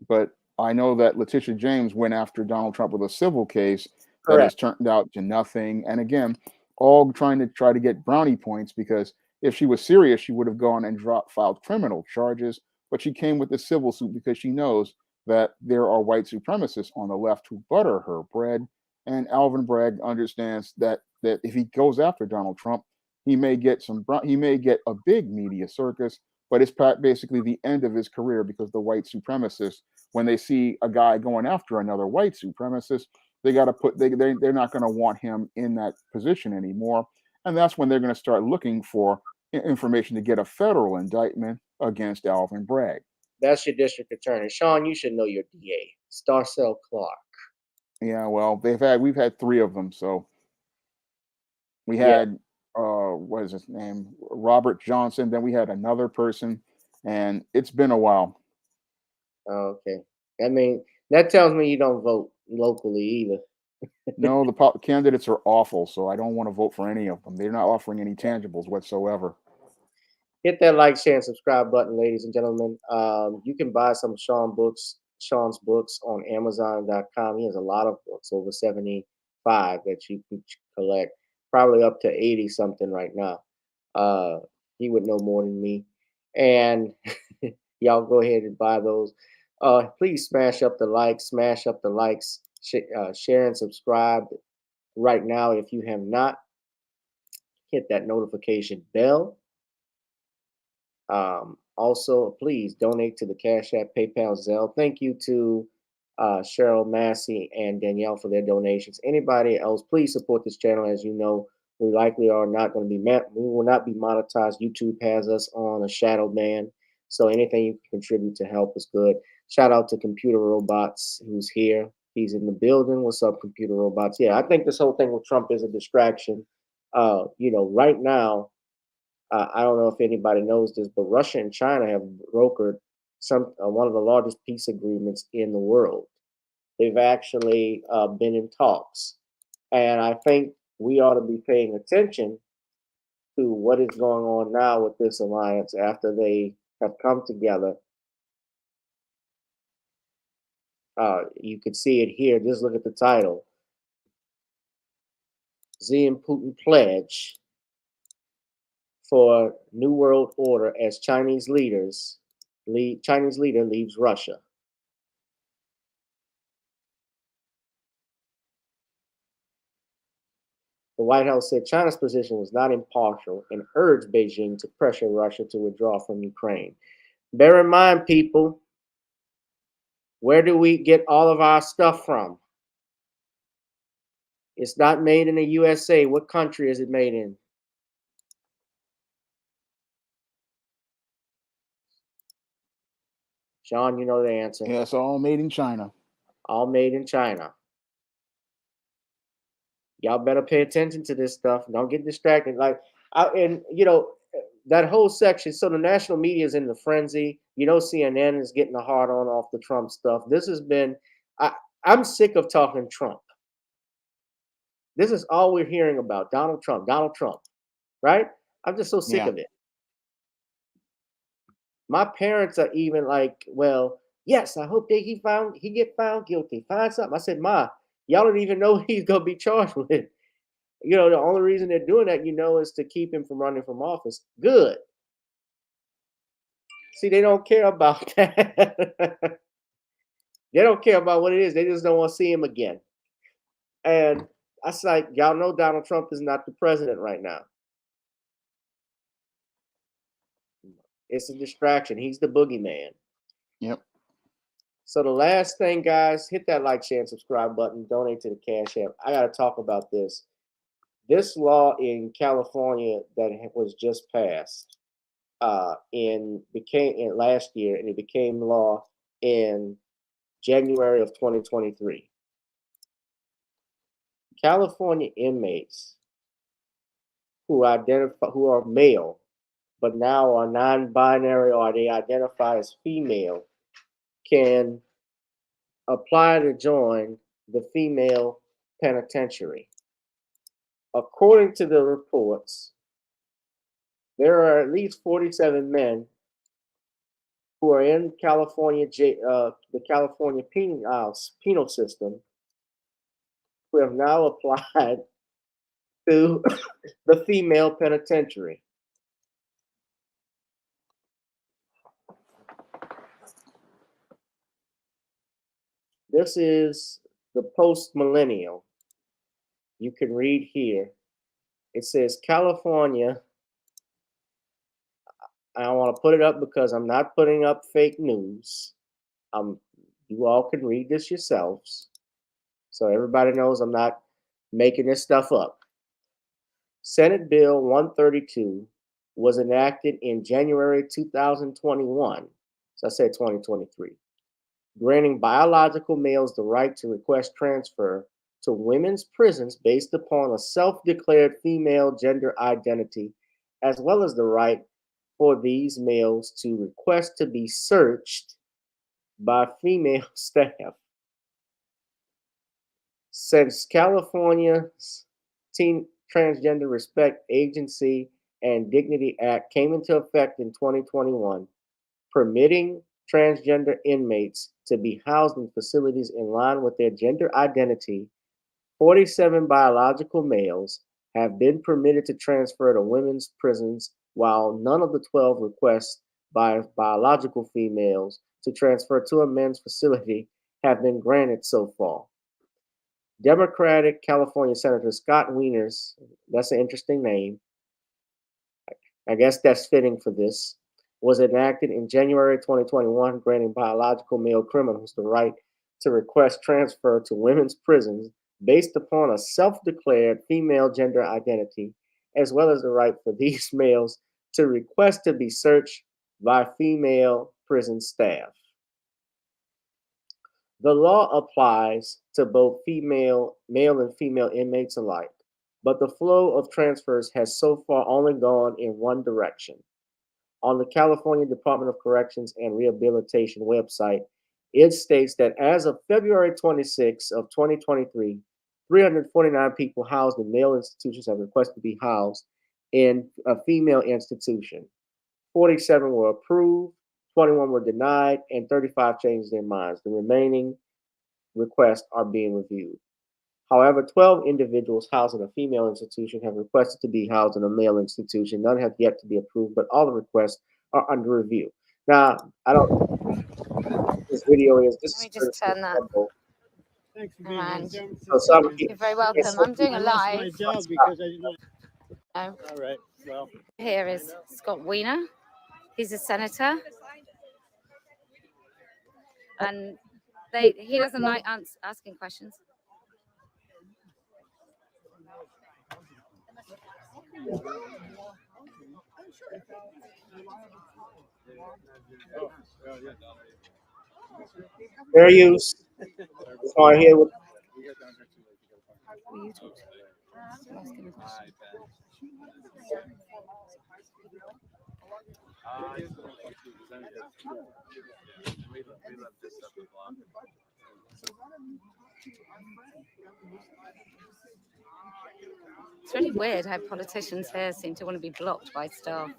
But I know that Letitia James went after Donald Trump with a civil case that Correct. has turned out to nothing. And again, all trying to get brownie points, because if she was serious, she would have gone and filed criminal charges. But she came with the civil suit because she knows that there are white supremacists on the left who butter her bread. And Alvin Bragg understands that if he goes after Donald Trump, he may get a big media circus, but it's basically the end of his career, because the white supremacists, when they see a guy going after another white supremacist, they're not going to want him in that position anymore. And that's when they're going to start looking for information to get a federal indictment against Alvin Bragg. That's your district attorney. Shawn, you should know your DA, Starcell Clark. Yeah, well, we've had 3 of them. So we had what is his name? Robert Johnson. Then we had another person, and it's been a while. Oh, okay. I mean, that tells me you don't vote locally either. No, the candidates are awful, so I don't want to vote for any of them. They're not offering any tangibles whatsoever. Hit that like, share, and subscribe button, ladies and gentlemen. You can buy some Shawn's books on Amazon.com. He has a lot of books, over 75 that you can collect, probably up to 80 something right now. He would know more than me. And y'all go ahead and buy those. Please smash up the likes, share and subscribe right now if you have not. Hit that notification bell. Also, please donate to the Cash App, PayPal, Zelle. Thank you to Cheryl Massey and Danielle for their donations. Anybody else, please support this channel. As you know, we likely are not going to be we will not be monetized. YouTube has us on a shadow ban, so anything you can contribute to help is good. Shout out to Computer Robots, who's here. He's in the building. What's up, Computer Robots? Yeah, I think this whole thing with Trump is a distraction. Right now, I don't know if anybody knows this, but Russia and China have brokered one of the largest peace agreements in the world. They've actually been in talks, and I think we ought to be paying attention to what is going on now with this alliance after they have come together. You could see it here. Just look at the title: Xi and Putin pledge for New World Order as Chinese leader leaves Russia. The White House said China's position was not impartial and urged Beijing to pressure Russia to withdraw from Ukraine. Bear in mind, people, where do we get all of our stuff from? It's not made in the USA. What country is it made in? Shawn, you know the answer. Yeah, it's all made in China. All made in China. Y'all better pay attention to this stuff. Don't get distracted. That whole section. So the national media is in the frenzy. CNN is getting a hard on off the Trump stuff. This has been. I'm sick of talking Trump. This is all we're hearing about. Donald Trump, right? I'm just so sick of it. My parents are even like, well, yes, I hope he get found guilty. Find something. I said, Ma, y'all don't even know what he's gonna be charged with. The only reason they're doing that, is to keep him from running from office. Good. See, they don't care about that. They don't care about what it is. They just don't want to see him again. And I was like, y'all know Donald Trump is not the president right now. It's a distraction. He's the boogeyman. Yep. So the last thing, guys, hit that like, share, and subscribe button. Donate to the Cash App. I got to talk about this. This law in California that was just passed became last year, and it became law in January of 2023. California inmates who are male, but now are non-binary or they identify as female, can apply to join the female penitentiary. According to the reports, there are at least 47 men who are in California, the California penal system, who have now applied to the female penitentiary. This is the post-millennial. You can read here. It says California. I don't want to put it up because I'm not putting up fake news. You all can read this yourselves. So everybody knows I'm not making this stuff up. Senate Bill 132 was enacted in January 2021, so I said 2023, granting biological males the right to request transfer to women's prisons based upon a self-declared female gender identity, as well as the right for these males to request to be searched by female staff. Since California's Teen Transgender Respect Agency and Dignity Act came into effect in 2021, permitting transgender inmates to be housed in facilities in line with their gender identity, 47 biological males have been permitted to transfer to women's prisons, while none of the 12 requests by biological females to transfer to a men's facility have been granted so far. Democratic California Senator Scott Wieners, that's an interesting name, I guess that's fitting for this, was enacted in January 2021, granting biological male criminals the right to request transfer to women's prisons based upon a self-declared female gender identity, as well as the right for these males to request to be searched by female prison staff. The law applies to both male and female inmates alike, but the flow of transfers has so far only gone in one direction. On the California Department of Corrections and Rehabilitation website, it states that as of February 26 of 2023, 349 people housed in male institutions have requested to be housed in a female institution. 47 were approved, 21 were denied, and 35 changed their minds. The remaining requests are being reviewed. However, 12 individuals housed in a female institution have requested to be housed in a male institution. None have yet to be approved, but all the requests are under review. Now, I don't. This video is. This Let me just turn that. Thanks for being here. So some, You're very welcome. I'm doing a live. My job because I didn't. Oh. All right. Well, Here is Scott Wiener. He's a senator, and he doesn't like asking questions. fair use. That's all I hear with. Will you talk to ask him a question? It's really weird how politicians here seem to want to be blocked by staff.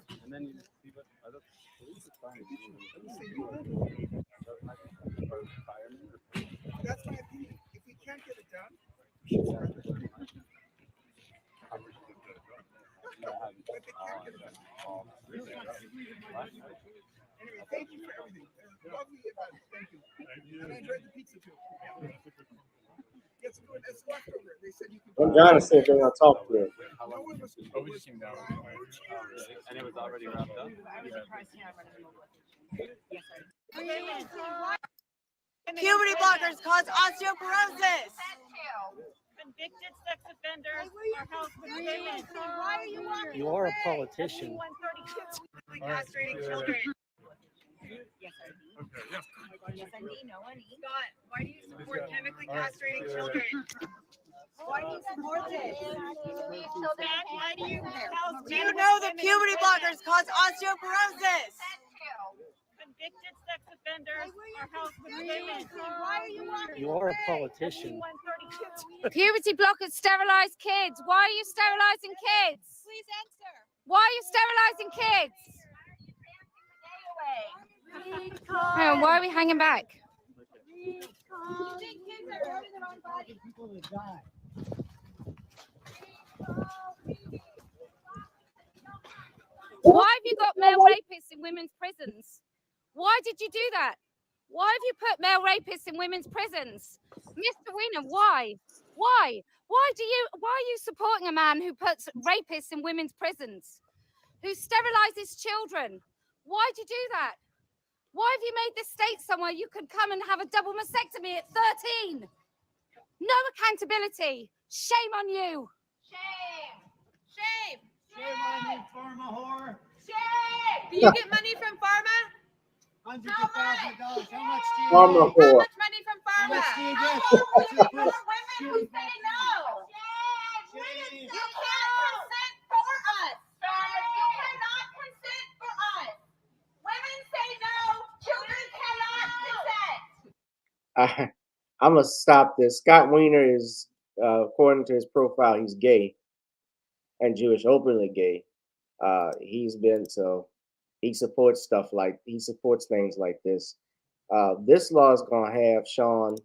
That's my opinion. If we can't get it done, anyway, thank you for everything. Lovely event. Thank you. And I enjoyed the pizza too. It's good. It's leftover. They said you can. I'm trying to see if they're gonna talk to it. No one was. we just came down. And it was already wrapped up. Puberty blockers cause osteoporosis. Convicted sex offenders are held with women. Why are you walking? You are a politician. Castrating children. Yes, I Yes, I need no money. Scott, why do you support chemically castrating children? Why do you support this? Why do you Do you know that puberty blockers cause osteoporosis? Convicted sex offenders are held with women. Why are you walking? You are a politician. Puberty blockers sterilize kids. Why are you sterilizing kids? Please answer. Why are you sterilizing kids? Hang on, why are we hanging back? Why have you got male rapists in women's prisons? Why did you do that? Why have you put male rapists in women's prisons? Mr. Wiener, why? Why? Why are you supporting a man who puts rapists in women's prisons? Who sterilizes children? Why do you do that? Why have you made this state somewhere you could come and have a double mastectomy at 13? No accountability. Shame on you. Shame. Shame on you, pharma whore. Shame. Do you get money from pharma? Hundreds of thousands of dollars. How much do you Pharma make? How whore. much money from pharma? How much do you How get? long will you To for push women who shitty say vaccines? no? You can't consent for us. You cannot consent for us. Women say no. Children cannot consent. I'm gonna stop this. Scott Wiener is, according to his profile, he's gay and Jewish, openly gay. He's been so he supports he supports things like this. This law is gonna have Sean.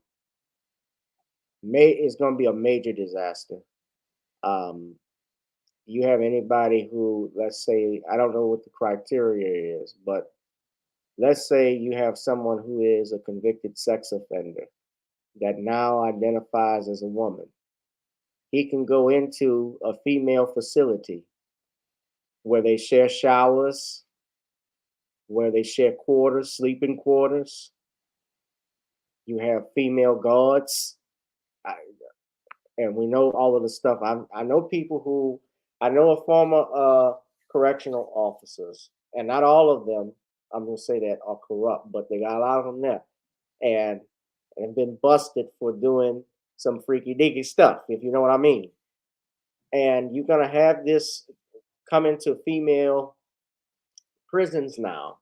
Is gonna be a major disaster. Um, you have anybody who, let's say, I don't know what the criteria is, but let's say you have someone who is a convicted sex offender that now identifies as a woman. He can go into a female facility where they share showers, where they share quarters, sleeping quarters. You have female guards. I, and we know all of the stuff. I know people who, I know a former correctional officers, and not all of them, I'm going to say that, are corrupt, but they got a lot of them there. And been busted for doing some freaky deaky stuff, if you know what I mean. And you're going to have this come into female prisons now.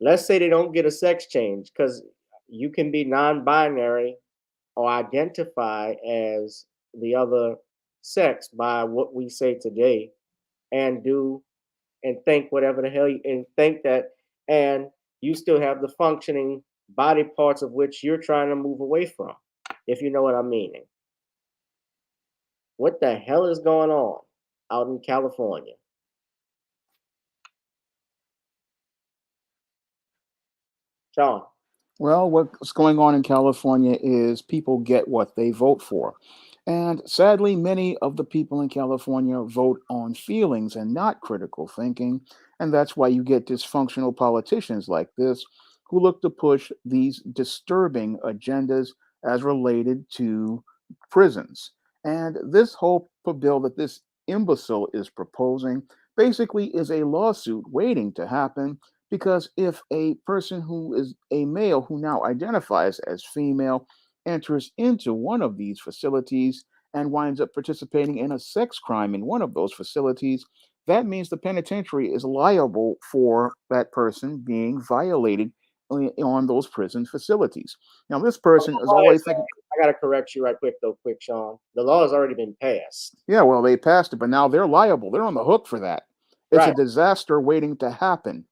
Let's say they don't get a sex change, because you can be non-binary or identify as the other sex by what we say today, and do and think whatever the hell you and think that, and you still have the functioning body parts of which you're trying to move away from, if you know what I'm meaning. What the hell is going on out in California? Sean. Well, what's going on in California is people get what they vote for. And sadly, many of the people in California vote on feelings and not critical thinking. And that's why you get dysfunctional politicians like this who look to push these disturbing agendas as related to prisons. And this whole bill that this imbecile is proposing basically is a lawsuit waiting to happen, because if a person who is a male who now identifies as female enters into one of these facilities and winds up participating in a sex crime in one of those facilities, that means the penitentiary is liable for that person being violated on those prison facilities. Now, this person is already thinking. I got to correct you right quick, though, Sean. The law has already been passed. Yeah, well, they passed it, but now they're liable. They're on the hook for that. It's a disaster waiting to happen.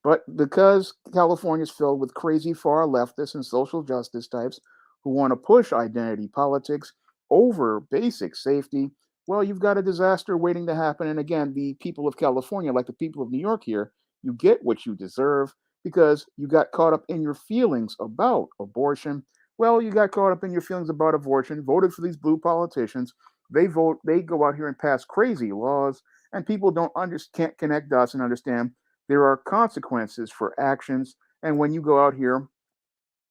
But because California is filled with crazy far leftists and social justice types who want to push identity politics over basic safety, well, you've got a disaster waiting to happen. And again, the people of California, like the people of New York here, you get what you deserve because you got caught up in your feelings about abortion. Well, you got caught up in your feelings about abortion, voted for these blue politicians. They go out here and pass crazy laws, and people can't connect dots and understand there are consequences for actions. And when you go out here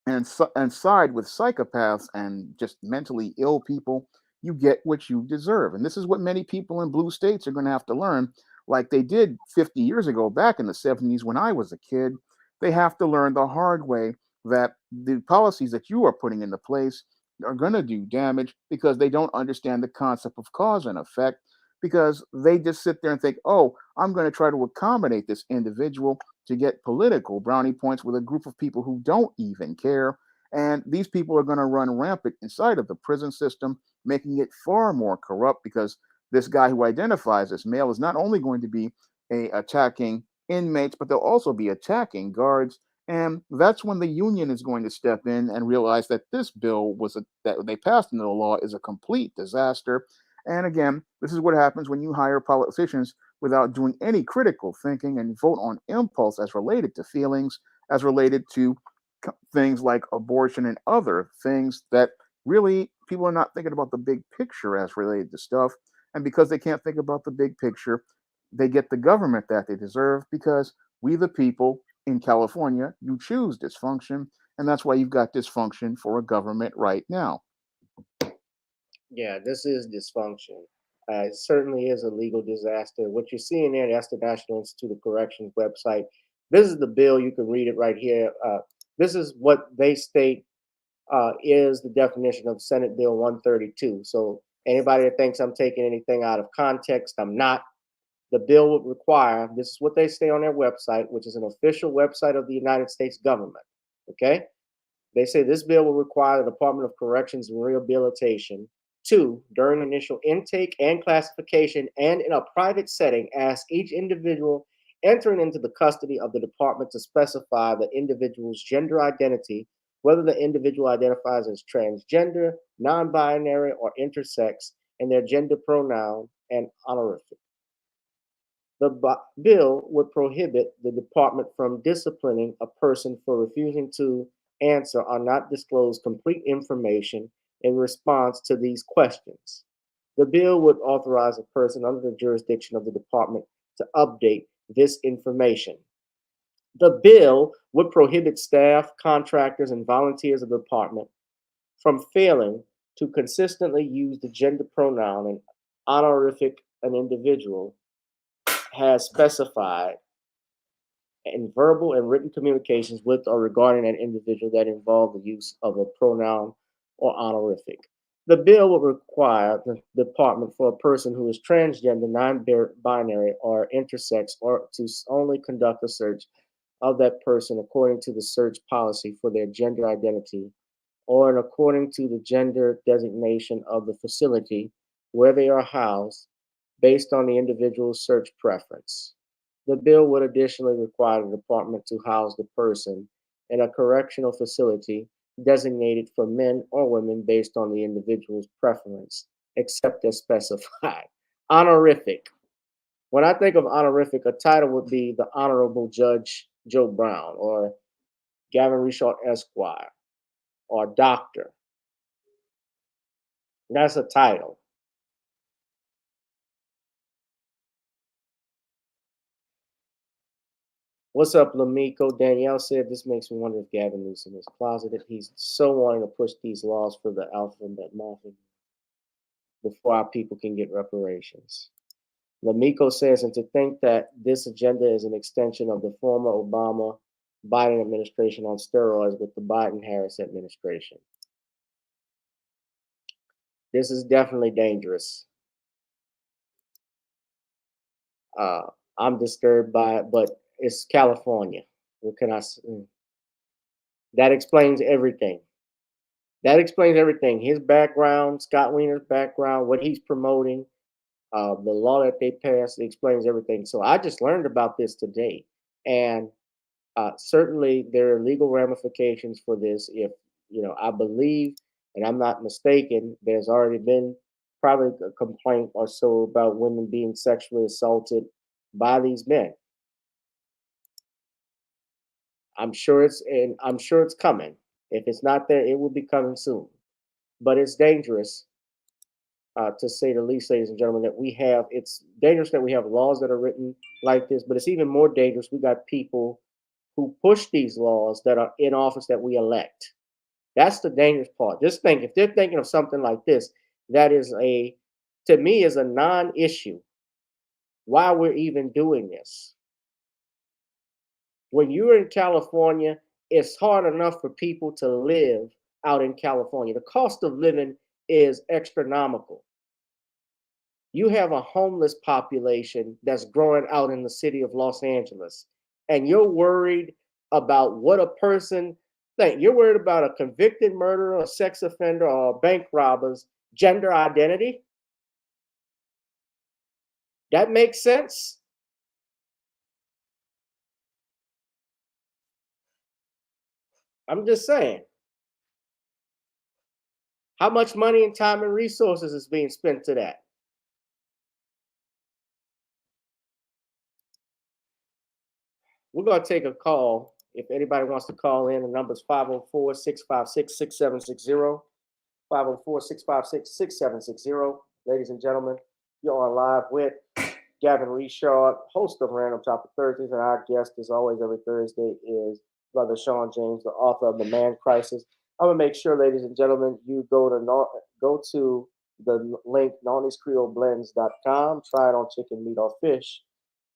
and side with psychopaths and just mentally ill people, you get what you deserve. And this is what many people in blue states are going to have to learn, like they did 50 years ago, back in the 70s when I was a kid. They have to learn the hard way that the policies that you are putting into place are going to do damage because they don't understand the concept of cause and effect, because they just sit there and think, oh, I'm going to try to accommodate this individual to get political brownie points with a group of people who don't even care. And these people are going to run rampant inside of the prison system, making it far more corrupt, because this guy who identifies as male is not only going to be attacking inmates, but they'll also be attacking guards. And that's when the union is going to step in and realize that this bill that they passed into the law is a complete disaster. And again, this is what happens when you hire politicians without doing any critical thinking and vote on impulse as related to feelings, as related to things like abortion and other things that really people are not thinking about the big picture as related to stuff. And because they can't think about the big picture, they get the government that they deserve, because we, the people in California, you choose dysfunction. And that's why you've got dysfunction for a government right now. Yeah, this is dysfunction. It certainly is a legal disaster. What you're seeing there, that's the National Institute of Corrections website. This is the bill. You can read it right here. This is what they state is the definition of Senate Bill 132. So anybody that thinks I'm taking anything out of context, I'm not. The bill would require, this is what they say on their website, which is an official website of the United States government. Okay? They say this bill will require the Department of Corrections and Rehabilitation to, during initial intake and classification and in a private setting, ask each individual entering into the custody of the department to specify the individual's gender identity, whether the individual identifies as transgender, non-binary, or intersex, and their gender pronoun and honorific. The bill would prohibit the department from disciplining a person for refusing to answer or not disclose complete information in response to these questions. The bill would authorize a person under the jurisdiction of the department to update this information. The bill would prohibit staff, contractors, and volunteers of the department from failing to consistently use the gender pronoun and honorific an individual has specified in verbal and written communications with or regarding an individual that involve the use of a pronoun or honorific. The bill will require the department for a person who is transgender, non-binary, or intersex, or to only conduct a search of that person according to the search policy for their gender identity, or according to the gender designation of the facility where they are housed, based on the individual's search preference. The bill would additionally require the department to house the person in a correctional facility designated for men or women based on the individual's preference, except as specified. Honorific. When I think of honorific, a title would be the Honorable Judge Joe Brown, or Gavin Richard Esquire, or Doctor. That's a title. What's up, Lamiko? Danielle said this makes me wonder if Gavin lives in his closet. That he's so wanting to push these laws for the alphabet mafia before our people can get reparations. Lamiko says, and to think that this agenda is an extension of the former Obama Biden administration on steroids with the Biden-Harris administration. This is definitely dangerous. I'm disturbed by it, but it's California. What can I say? That explains everything. That explains everything. His background, Scott Wiener's background, what he's promoting, the law that they passed, it explains everything. So I just learned about this today. And certainly there are legal ramifications for this. If, I believe, and I'm not mistaken, there's already been probably a complaint or so about women being sexually assaulted by these men. I'm sure it's coming. If it's not there, it will be coming soon. But it's dangerous, to say the least, ladies and gentlemen, that it's dangerous that we have laws that are written like this, but it's even more dangerous. We got people who push these laws that are in office that we elect. That's the dangerous part. Just think, if they're thinking of something like this, that is to me, is a non-issue. Why we're even doing this. When you're in California, it's hard enough for people to live out in California. The cost of living is astronomical. You have a homeless population that's growing out in the city of Los Angeles, and you're worried about what a person thinks. You're worried about a convicted murderer, a sex offender, or a bank robber's gender identity? That makes sense? I'm just saying. How much money and time and resources is being spent to that? We're going to take a call. If anybody wants to call in, the number is 504-656-6760. 504-656-6760. Ladies and gentlemen, you're on live with Gavin Richard, host of Random Topic Thursdays, and our guest, as always, every Thursday is Brother Shawn James, the author of The Man Crisis. I'm gonna make sure, ladies and gentlemen, you go to the link nonniescreoleblends.com. Try it on chicken, meat, or fish.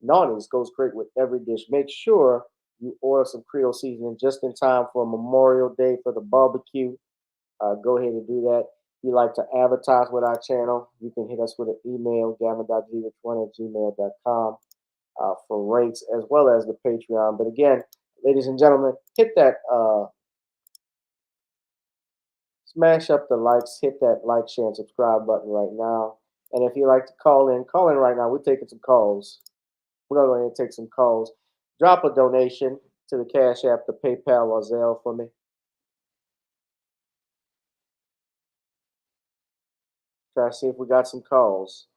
Nonnies goes great with every dish. Make sure you order some Creole seasoning just in time for Memorial Day for the barbecue. Go ahead and do that. If you like to advertise with our channel, you can hit us with an email, gavin.g20@gmail.com, for rates as well as the Patreon. But again, ladies and gentlemen, hit that, smash up the likes, hit that like, share, and subscribe button right now. And if you like to call in right now. We're taking some calls. We're going to take some calls. Drop a donation to the Cash App, the PayPal, or Zelle for me. Try to see if we got some calls.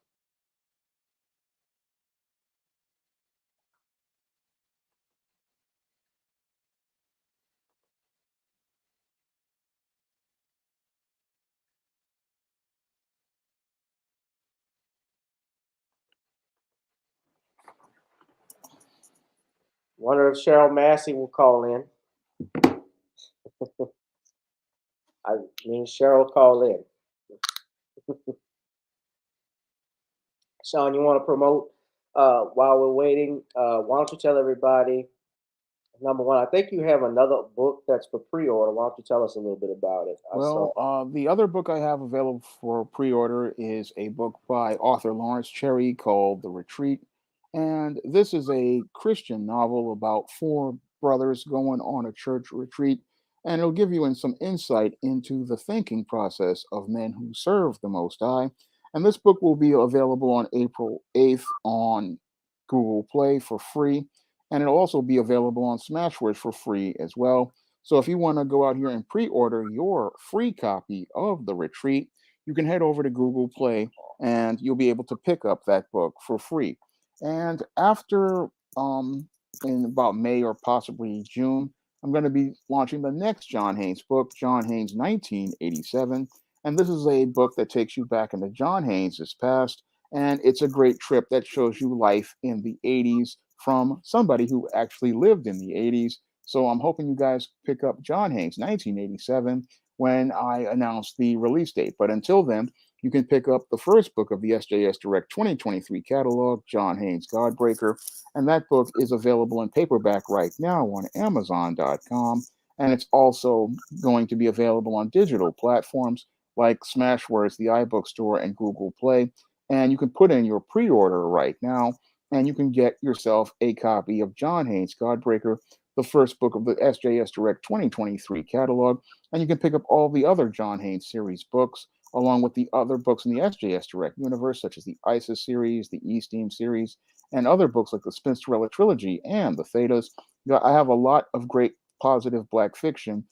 Wonder if Cheryl Massey will call in. I mean, Cheryl call in. Shawn, you want to promote while we're waiting? Why don't you tell everybody, number one, I think you have another book that's for pre-order. Why don't you tell us a little bit about it? Well, the other book I have available for pre-order is a book by author Lawrence Cherry called The Retreat. And this is a Christian novel about four brothers going on a church retreat. And it'll give you some insight into the thinking process of men who serve the Most High. And this book will be available on April 8th on Google Play for free. And it'll also be available on Smashwords for free as well. So if you want to go out here and pre-order your free copy of The Retreat, you can head over to Google Play and you'll be able to pick up that book for free. And after in about May or possibly June, I'm going to be launching the next John Haynes book, John Haynes 1987. And this is a book that takes you back into John Haynes' past. And it's a great trip that shows you life in the 80s from somebody who actually lived in the 80s. So I'm hoping you guys pick up John Haynes 1987 when I announce the release date. But until then, you can pick up the first book of the SJS Direct 2023 catalog, John Haynes Godbreaker. And that book is available in paperback right now on Amazon.com. And it's also going to be available on digital platforms like Smashwords, the iBook Store, and Google Play. And you can put in your pre-order right now, and you can get yourself a copy of John Haynes Godbreaker, the first book of the SJS Direct 2023 catalog. And you can pick up all the other John Haynes series books, along with the other books in the SJS Direct universe, such as the ISIS series, the E-Steam series, and other books like the Spinsterella trilogy and the Thetas. I have a lot of great positive Black fiction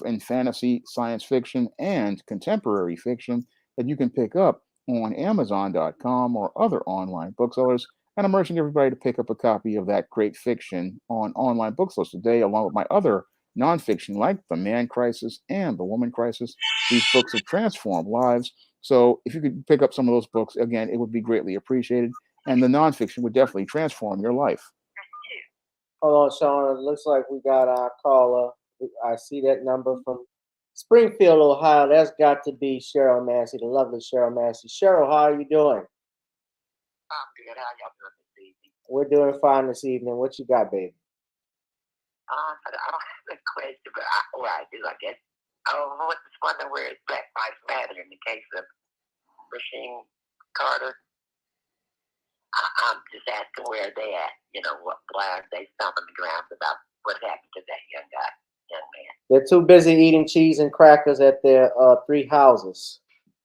in fantasy, science fiction, and contemporary fiction that you can pick up on Amazon.com or other online booksellers. And I'm urging everybody to pick up a copy of that great fiction on online booksellers today, along with my other nonfiction like The Man Crisis and The Woman Crisis. These books have transformed lives. So if you could pick up some of those books, again, it would be greatly appreciated. And the nonfiction would definitely transform your life. Hold on, Shawn. It looks like we got our caller. I see that number from Springfield, Ohio. That's got to be Cheryl Massey, the lovely Cheryl Massey. Cheryl, how are you doing? I'm good. How y'all doing this evening? We're doing fine this evening. What you got, baby? I don't have a question, but I do, I guess. I was just wondering where is Black Lives Matter in the case of Rasheem Carter. I'm just asking where they at. You know, why are they stomping the ground about what happened to that young man? They're too busy eating cheese and crackers at their 3 houses.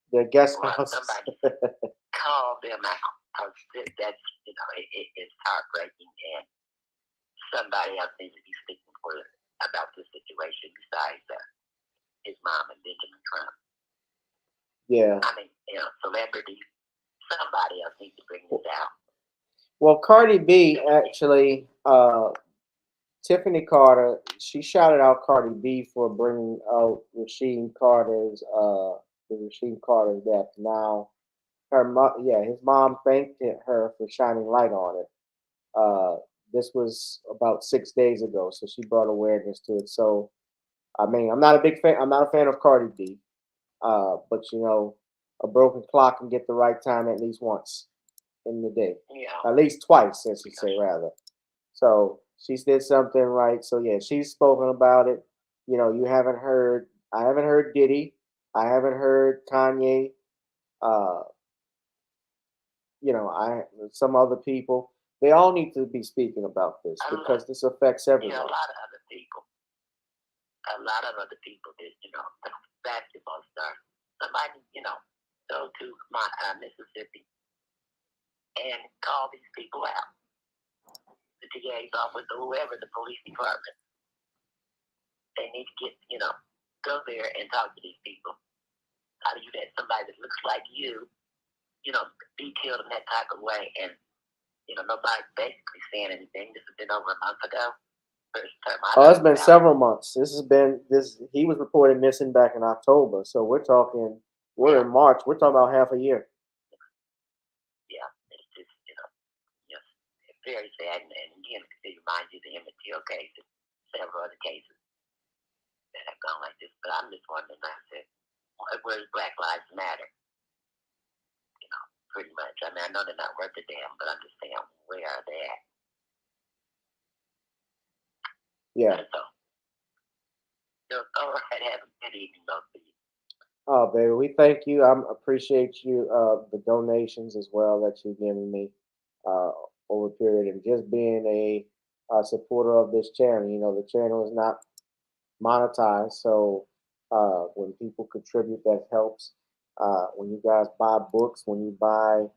Their guest houses. Somebody call them out. That's, it's heartbreaking, and somebody else needs to be speaking for about this situation besides his mom and Benjamin Trump. Yeah. I mean, celebrities, somebody else needs to bring this out. Well, Cardi B actually, Tiffany Carter, she shouted out Cardi B for bringing out Rasheem Carter's death. Now, his mom thanked her for shining light on it. This was about 6 days ago, so she brought awareness to it. So, I mean, I'm not a fan of Cardi B, but a broken clock can get the right time at least once in the day. Yeah. At least twice, as you say, rather. So she did something right. So yeah, she's spoken about it. You know, I haven't heard Diddy. I haven't heard Kanye. Uh, some other people. They all need to be speaking about this because this affects everyone. Yeah, a lot of other people did, the basketball star. Somebody, go to my Mississippi and call these people out. The DA's office or whoever, the police department. They need to get, go there and talk to these people. How do you let somebody that looks like you, be killed in that type of way? And, nobody's basically saying anything. This has been over a month ago. It's been several months. He was reported missing back in October. So we're in March. We're talking about half a year. Yeah, it's just, it's very sad. And again, it reminds you of the Emmett Till case and several other cases that have gone like this. But I'm just wondering, I said, where's Black Lives Matter? Pretty much. I mean, I know they're not worth a damn, but I'm just saying, where are they at? Yeah. So, all right, have a good evening, both of you. Oh, baby, we thank you. I appreciate you, the donations as well that you've given me over a period, and just being a supporter of this channel. The channel is not monetized, so when people contribute, that helps. When you guys buy books, when you buy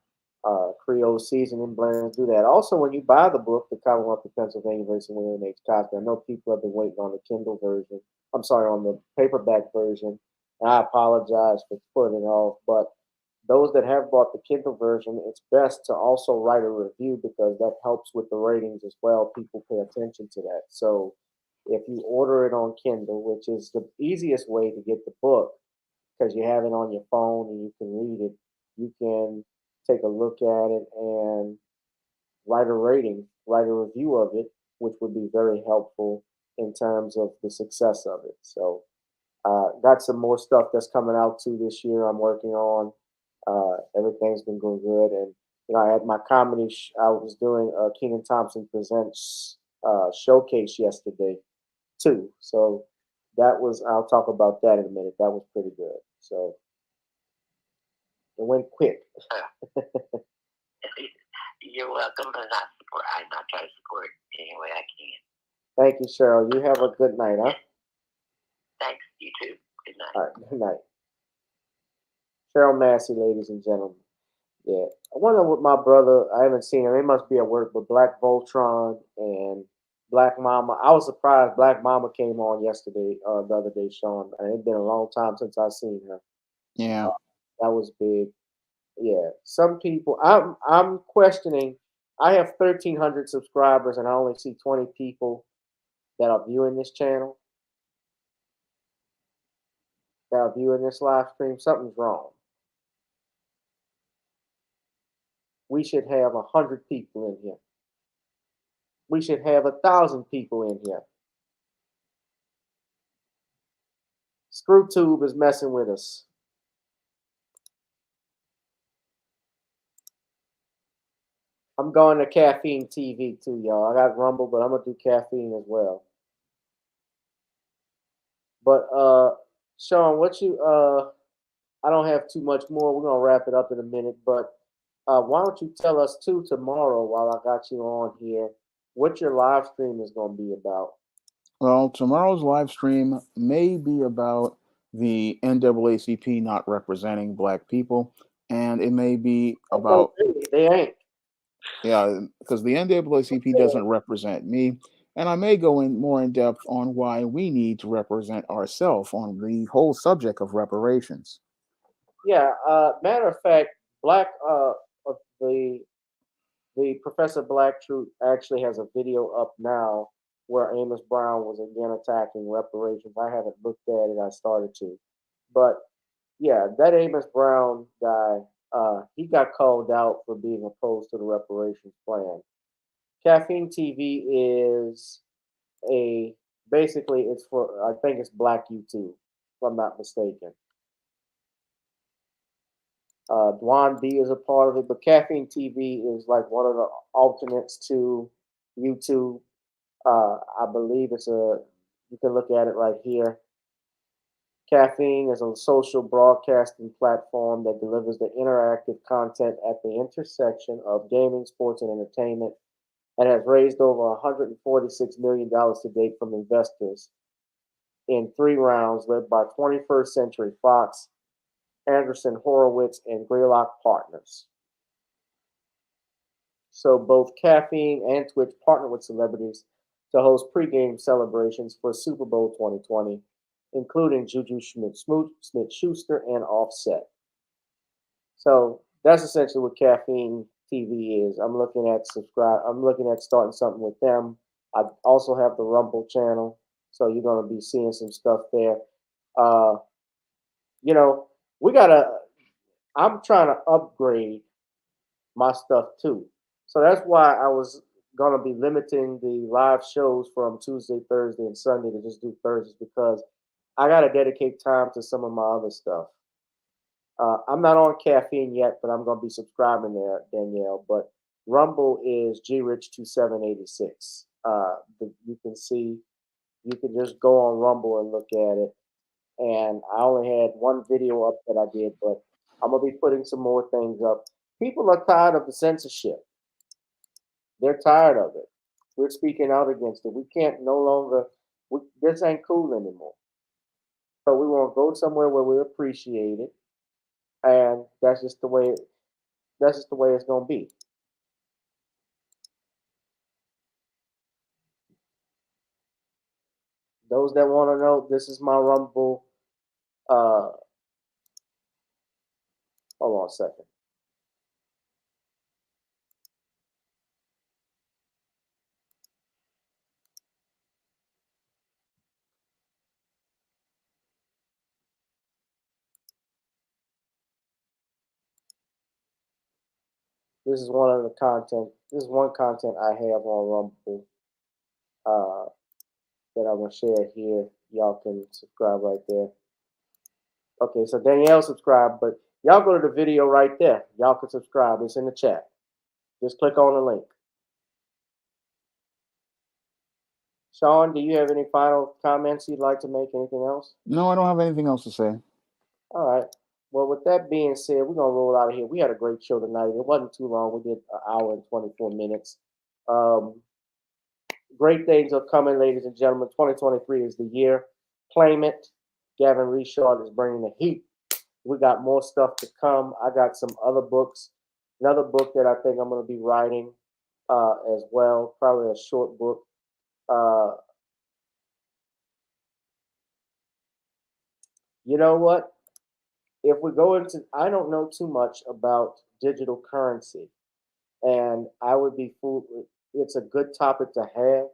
Creole seasoning blends, do that. Also, when you buy the book, The Commonwealth of Pennsylvania versus William H. Cosby, I know people have been waiting on the Kindle version. I'm sorry, on the paperback version. And I apologize for putting it off, but those that have bought the Kindle version, it's best to also write a review because that helps with the ratings as well. People pay attention to that. So if you order it on Kindle, which is the easiest way to get the book, because you have it on your phone and you can read it, you can take a look at it and write a review of it, which would be very helpful in terms of the success of it. So got some more stuff that's coming out too this year I'm working on. Everything's been going good. And, I had my comedy, I was doing a Kenan Thompson Presents showcase yesterday too. So I'll talk about that in a minute. That was pretty good. So it went quick. You're welcome, but I not try to support any way I can. Thank you, Cheryl. You have a good night, huh? Thanks. You too. Good night. All right. Good night. Cheryl Massey, ladies and gentlemen. Yeah. I wonder what my brother, I haven't seen him. He must be at work, but Black Voltron and Black Mama. I was surprised Black Mama came on yesterday, the other day, Sean. And it's been a long time since I've seen her. Yeah. That was big. Yeah. Some people, I'm questioning. I have 1,300 subscribers and I only see 20 people that are viewing this channel, that are viewing this live stream. Something's wrong. We should have 100 people in here. We should have 1,000 people in here. ScrewTube is messing with us. I'm going to Caffeine TV too, y'all. I got Rumble, but I'm gonna do Caffeine as well. But Sean, I don't have too much more. We're gonna wrap it up in a minute, but why don't you tell us too tomorrow while I got you on here what your live stream is gonna be about? Well, tomorrow's live stream may be about the NAACP not representing Black people, and it may be about they ain't. Yeah, because the NAACP doesn't represent me, and I may go in more in depth on why we need to represent ourselves on the whole subject of reparations. Yeah. Matter of fact, the Professor Black Truth actually has a video up now where Amos Brown was again attacking reparations. I haven't looked at it. I started to, but yeah, that Amos Brown guy, he got called out for being opposed to the reparations plan. Caffeine TV is basically it's for, I think it's Black YouTube, if I'm not mistaken. Dwan B is a part of it, but Caffeine TV is like one of the alternates to YouTube. I believe you can look at it right here. Caffeine is a social broadcasting platform that delivers the interactive content at the intersection of gaming, sports, and entertainment, and has raised over $146 million to date from investors in 3 rounds, led by 21st Century Fox, Anderson Horowitz, and Greylock Partners. So both Caffeine and Twitch partner with celebrities to host pregame celebrations for Super Bowl 2020, including Juju Smith-Schuster and Offset. So that's essentially what Caffeine TV is. I'm looking at starting something with them. I also have the Rumble channel, so you're going to be seeing some stuff there. I'm trying to upgrade my stuff too. So that's why I was going to be limiting the live shows from Tuesday, Thursday, and Sunday to just do Thursdays, because I got to dedicate time to some of my other stuff. I'm not on Caffeine yet, but I'm going to be subscribing there, Danielle. But Rumble is grich2786. You can just go on Rumble and look at it. And I only had one video up that I did, but I'm going to be putting some more things up. People are tired of the censorship. They're tired of it. We're speaking out against it. We can't no longer, this ain't cool anymore. So we want to go somewhere where we appreciate it. And that's just the way it's going to be. Those that want to know, this is my Rumble. Hold on a second. This is one of the content. This is one content I have on Rumble that I'm going to share here. Y'all can subscribe right there. Okay, so Danielle subscribed, but y'all go to the video right there. Y'all can subscribe. It's in the chat. Just click on the link. Shawn, do you have any final comments you'd like to make? Anything else? No, I don't have anything else to say. All right. Well, with that being said, we're going to roll out of here. We had a great show tonight. It wasn't too long. We did an hour and 24 minutes. Great things are coming, ladies and gentlemen. 2023 is the year. Claim it. Gavin Richard is bringing the heat. We got more stuff to come. I got some other books. Another book that I think I'm going to be writing as well. Probably a short book. You know what? If we go into, I don't know too much about digital currency, and I would be fooled. It's a good topic to have.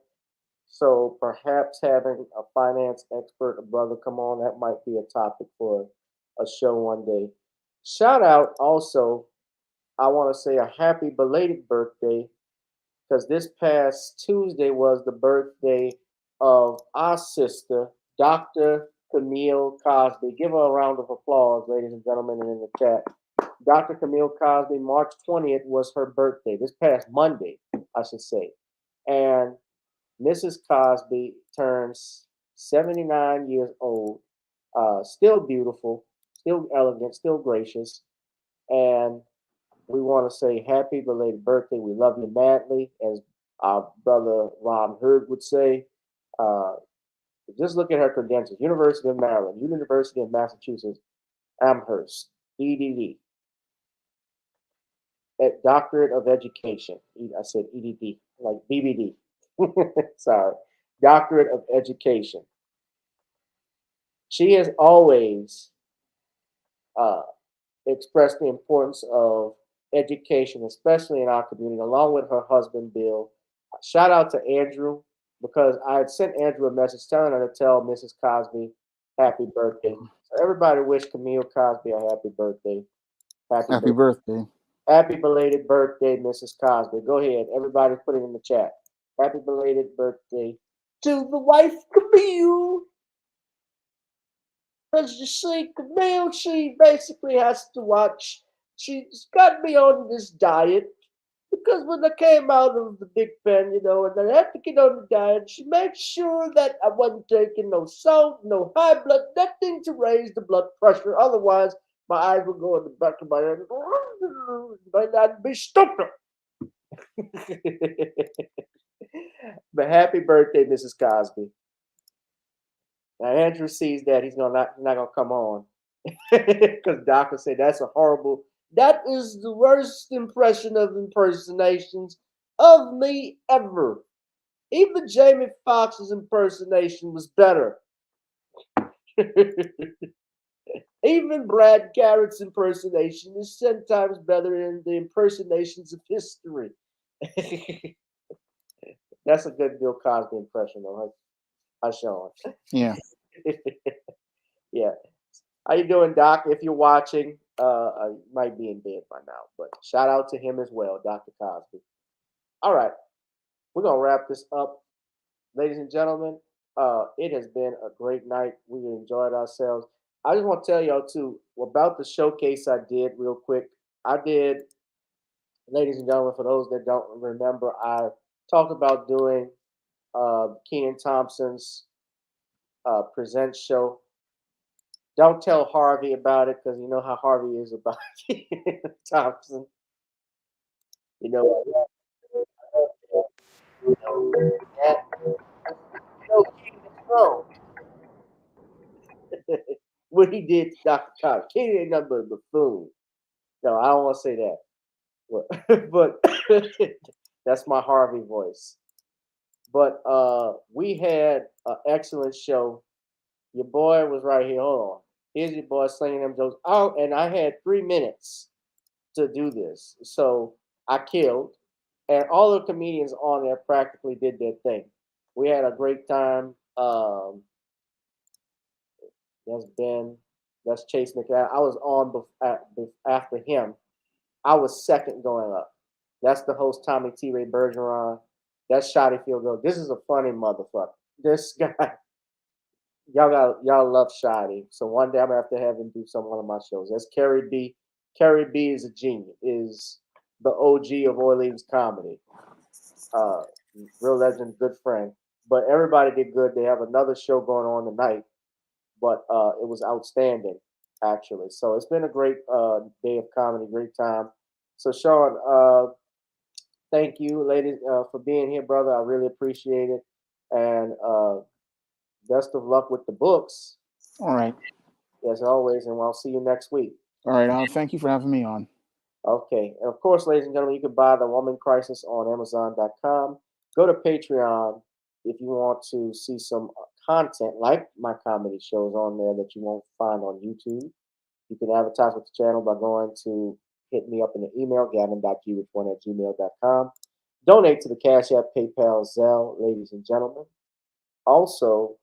So perhaps having a finance expert, a brother, come on, that might be a topic for a show one day. Shout out also, I want to say a happy belated birthday, because this past Tuesday was the birthday of our sister, Dr. Camille Cosby. Give her a round of applause, ladies and gentlemen, and in the chat. Dr. Camille Cosby, March 20th was her birthday. This past Monday, I should say. And Mrs. Cosby turns 79 years old, still beautiful, still elegant, still gracious. And we want to say happy belated birthday. We love you madly, as our brother Ron Hurd would say. Just look at her credentials. University of Maryland, University of Massachusetts, Amherst, EDD. Doctorate of Education. I said EDD, like BBD. Sorry. Doctorate of Education. She has always expressed the importance of education, especially in our community, along with her husband, Bill. Shout out to Andrew, because I had sent Andrew a message telling her to tell Mrs. Cosby happy birthday. So everybody wish Camille Cosby a happy birthday. Happy birthday. Happy belated birthday, Mrs. Cosby. Go ahead. Everybody put it in the chat. Happy belated birthday to the wife, Camille. As you see, Camille, she basically has to watch she's got me on this diet because when I came out of the big pen, and I had to get on the diet, she made sure that I wasn't taking no salt, no high blood, nothing to raise the blood pressure. Otherwise, my eyes would go in the back of my head. But I'd be stupid. But happy birthday, Mrs. Cosby. Now Andrew sees that he's not gonna come on because Doc will say that's a horrible. That is the worst impression of impersonations of me ever. Even Jamie Foxx's impersonation was better. Even Brad Garrett's impersonation is 10 times better than the impersonations of history. That's a good Bill Cosby impression, though. Hi, Sean. Yeah. Yeah. How you doing, Doc? If you're watching, I might be in bed by now, but shout out to him as well, Dr. Cosby. All right. We're going to wrap this up. Ladies and gentlemen, it has been a great night. We enjoyed ourselves. I just want to tell y'all, too, about the showcase I did real quick. I did, ladies and gentlemen, for those that don't remember, I talked about doing Kenan Thompson's present show. Don't tell Harvey about it because you know how Harvey is about Kenan Thompson. What he did to Dr. Cox. Kenan ain't nothing but a buffoon. No, I don't want to say that. But that's my Harvey voice. But we had an excellent show. Your boy was right here. Hold on. Here's your boy slinging them jokes. Oh, and I had 3 minutes to do this. So I killed. And all the comedians on there practically did their thing. We had a great time. That's Ben. That's Chase McAdams. I was on after him. I was second going up. That's the host, Tommy T. Ray Bergeron. That's Shotty Field Goal. This is a funny motherfucker. This guy, y'all love Shotty. So one day I'm gonna have to have him do one of my shows. That's Kerry B. Kerry B is a genius. Is the OG of Orleans comedy. Real legend, good friend. But everybody did good. They have another show going on tonight. But it was outstanding, actually. So it's been a great day of comedy, great time. So Sean, thank you, ladies, for being here, brother. I really appreciate it. And best of luck with the books. All right. As always, and I'll see you next week. All right. Thank you for having me on. Okay. And of course, ladies and gentlemen, you can buy The Woman Crisis on Amazon.com. Go to Patreon if you want to see some content like my comedy shows on there that you won't find on YouTube. You can advertise with the channel by going to hit me up in the email, gavin.gewich1@gmail.com. Donate to the Cash App, PayPal, Zelle, ladies and gentlemen. Also,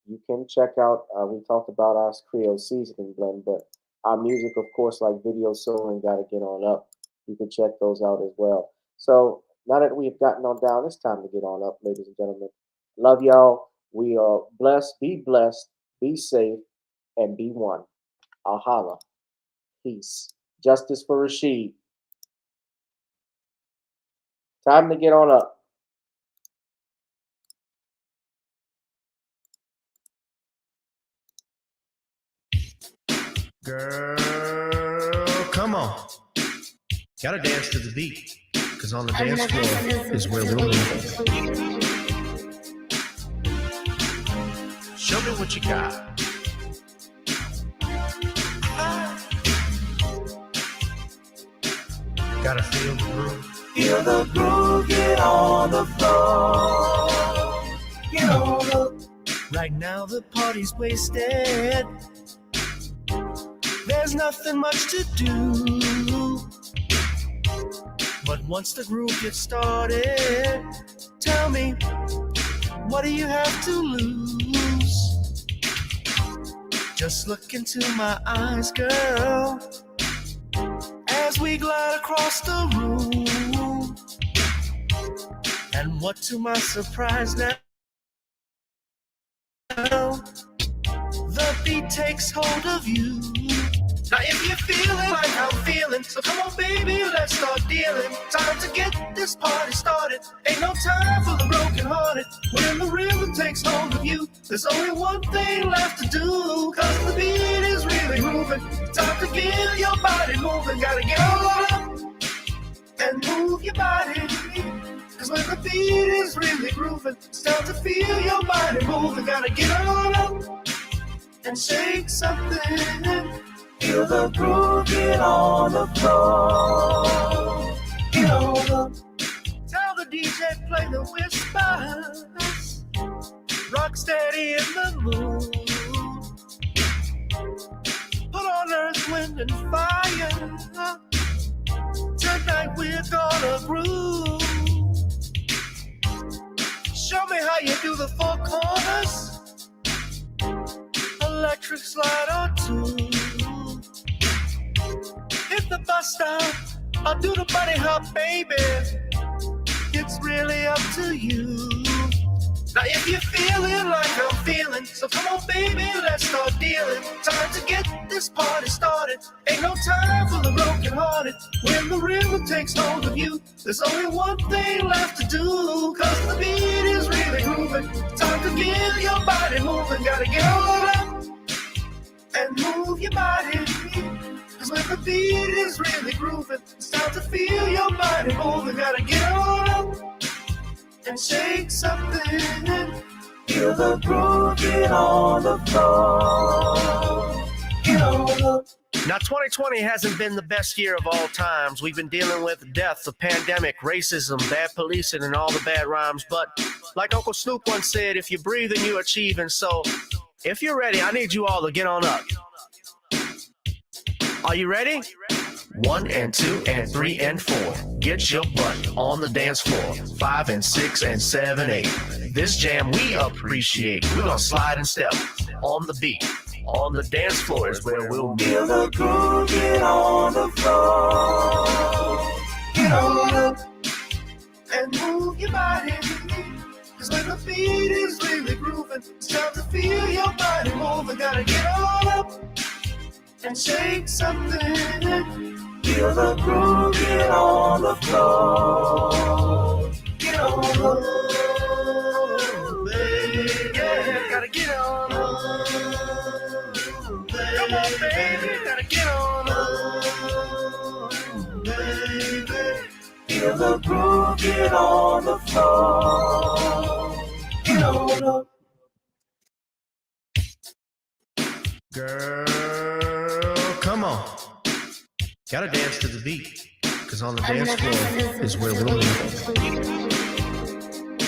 you can check out, we talked about our Creole seasoning blend, but our music, of course, like Video Soul and Gotta Get On Up. You can check those out as well. So now that we've gotten on down, it's time to get on up, ladies and gentlemen. Love y'all. We are blessed, be safe, and be one. I'll holla. Peace. Justice for Rasheed. Time to get on up. Girl, come on. Gotta dance to the beat, because on the dance floor is where we'll meet. Show me what you got. Gotta feel the groove. Feel the groove, get on the floor. Get on the. Right now the party's wasted. There's nothing much to do. But once the groove gets started, tell me, what do you have to lose? Just look into my eyes, girl, as we glide across the room. And what to my surprise now, the beat takes hold of you. Now if you feeling like I'm feeling, so come on, baby, let's start dealing. Time to get this party started. Ain't no time for the brokenhearted. When the rhythm takes hold of you, there's only one thing left to do. Cause the beat is really moving. Time to get your body moving. Gotta get on up and move your body. Cause when the beat is really grooving, it's time to feel your body moving. Gotta get on up and shake something. Feel the groove, get on the floor. Get on up. Tell the DJ play the whispers. Rock steady in the mood. Put on Earth, Wind, and Fire. Tonight we're gonna groove. Show me how you do the four corners. Electric slide or two. Hit the bus stop. I'll do the bunny hop, baby. It's really up to you. Now if you're feeling like I'm feeling, so come on, baby, let's start dealing. Time to get this party started. Ain't no time for the brokenhearted. When the rhythm takes hold of you, there's only one thing left to do. Cause the beat is really grooving. Time to get your body moving. Gotta get on up and move your body. Cause when the beat is really grooving, it's time to feel your body moving. Gotta get on up and shake something. Feel the groove, get on the floor. Get on up. Now, 2020 hasn't been the best year of all times. We've been dealing with death, the pandemic, racism, bad policing, and all the bad rhymes. But like Uncle Snoop once said, if you breathe and you achieve. And so, if you're ready, I need you all to get on up. Are you ready? 1 and 2 and 3 and 4. Get your butt on the dance floor. 5 and 6 and 7, 8. This jam we appreciate. We're gonna slide and step on the beat. On the dance floor is where we'll be. Feel the groove, get on the floor. Get on up and move your body. Cause when the beat is really grooving, it's time to feel your body moving. Gotta get on up and shake something. Feel the groove, get on the floor. Get on up, baby. Yeah, gotta get on up. Come on, baby, gotta get on up, baby. Feel the groove, get on the floor. Get on up. Girl, come on. Gotta dance to the beat. Cause on the dance floor is where we'll be.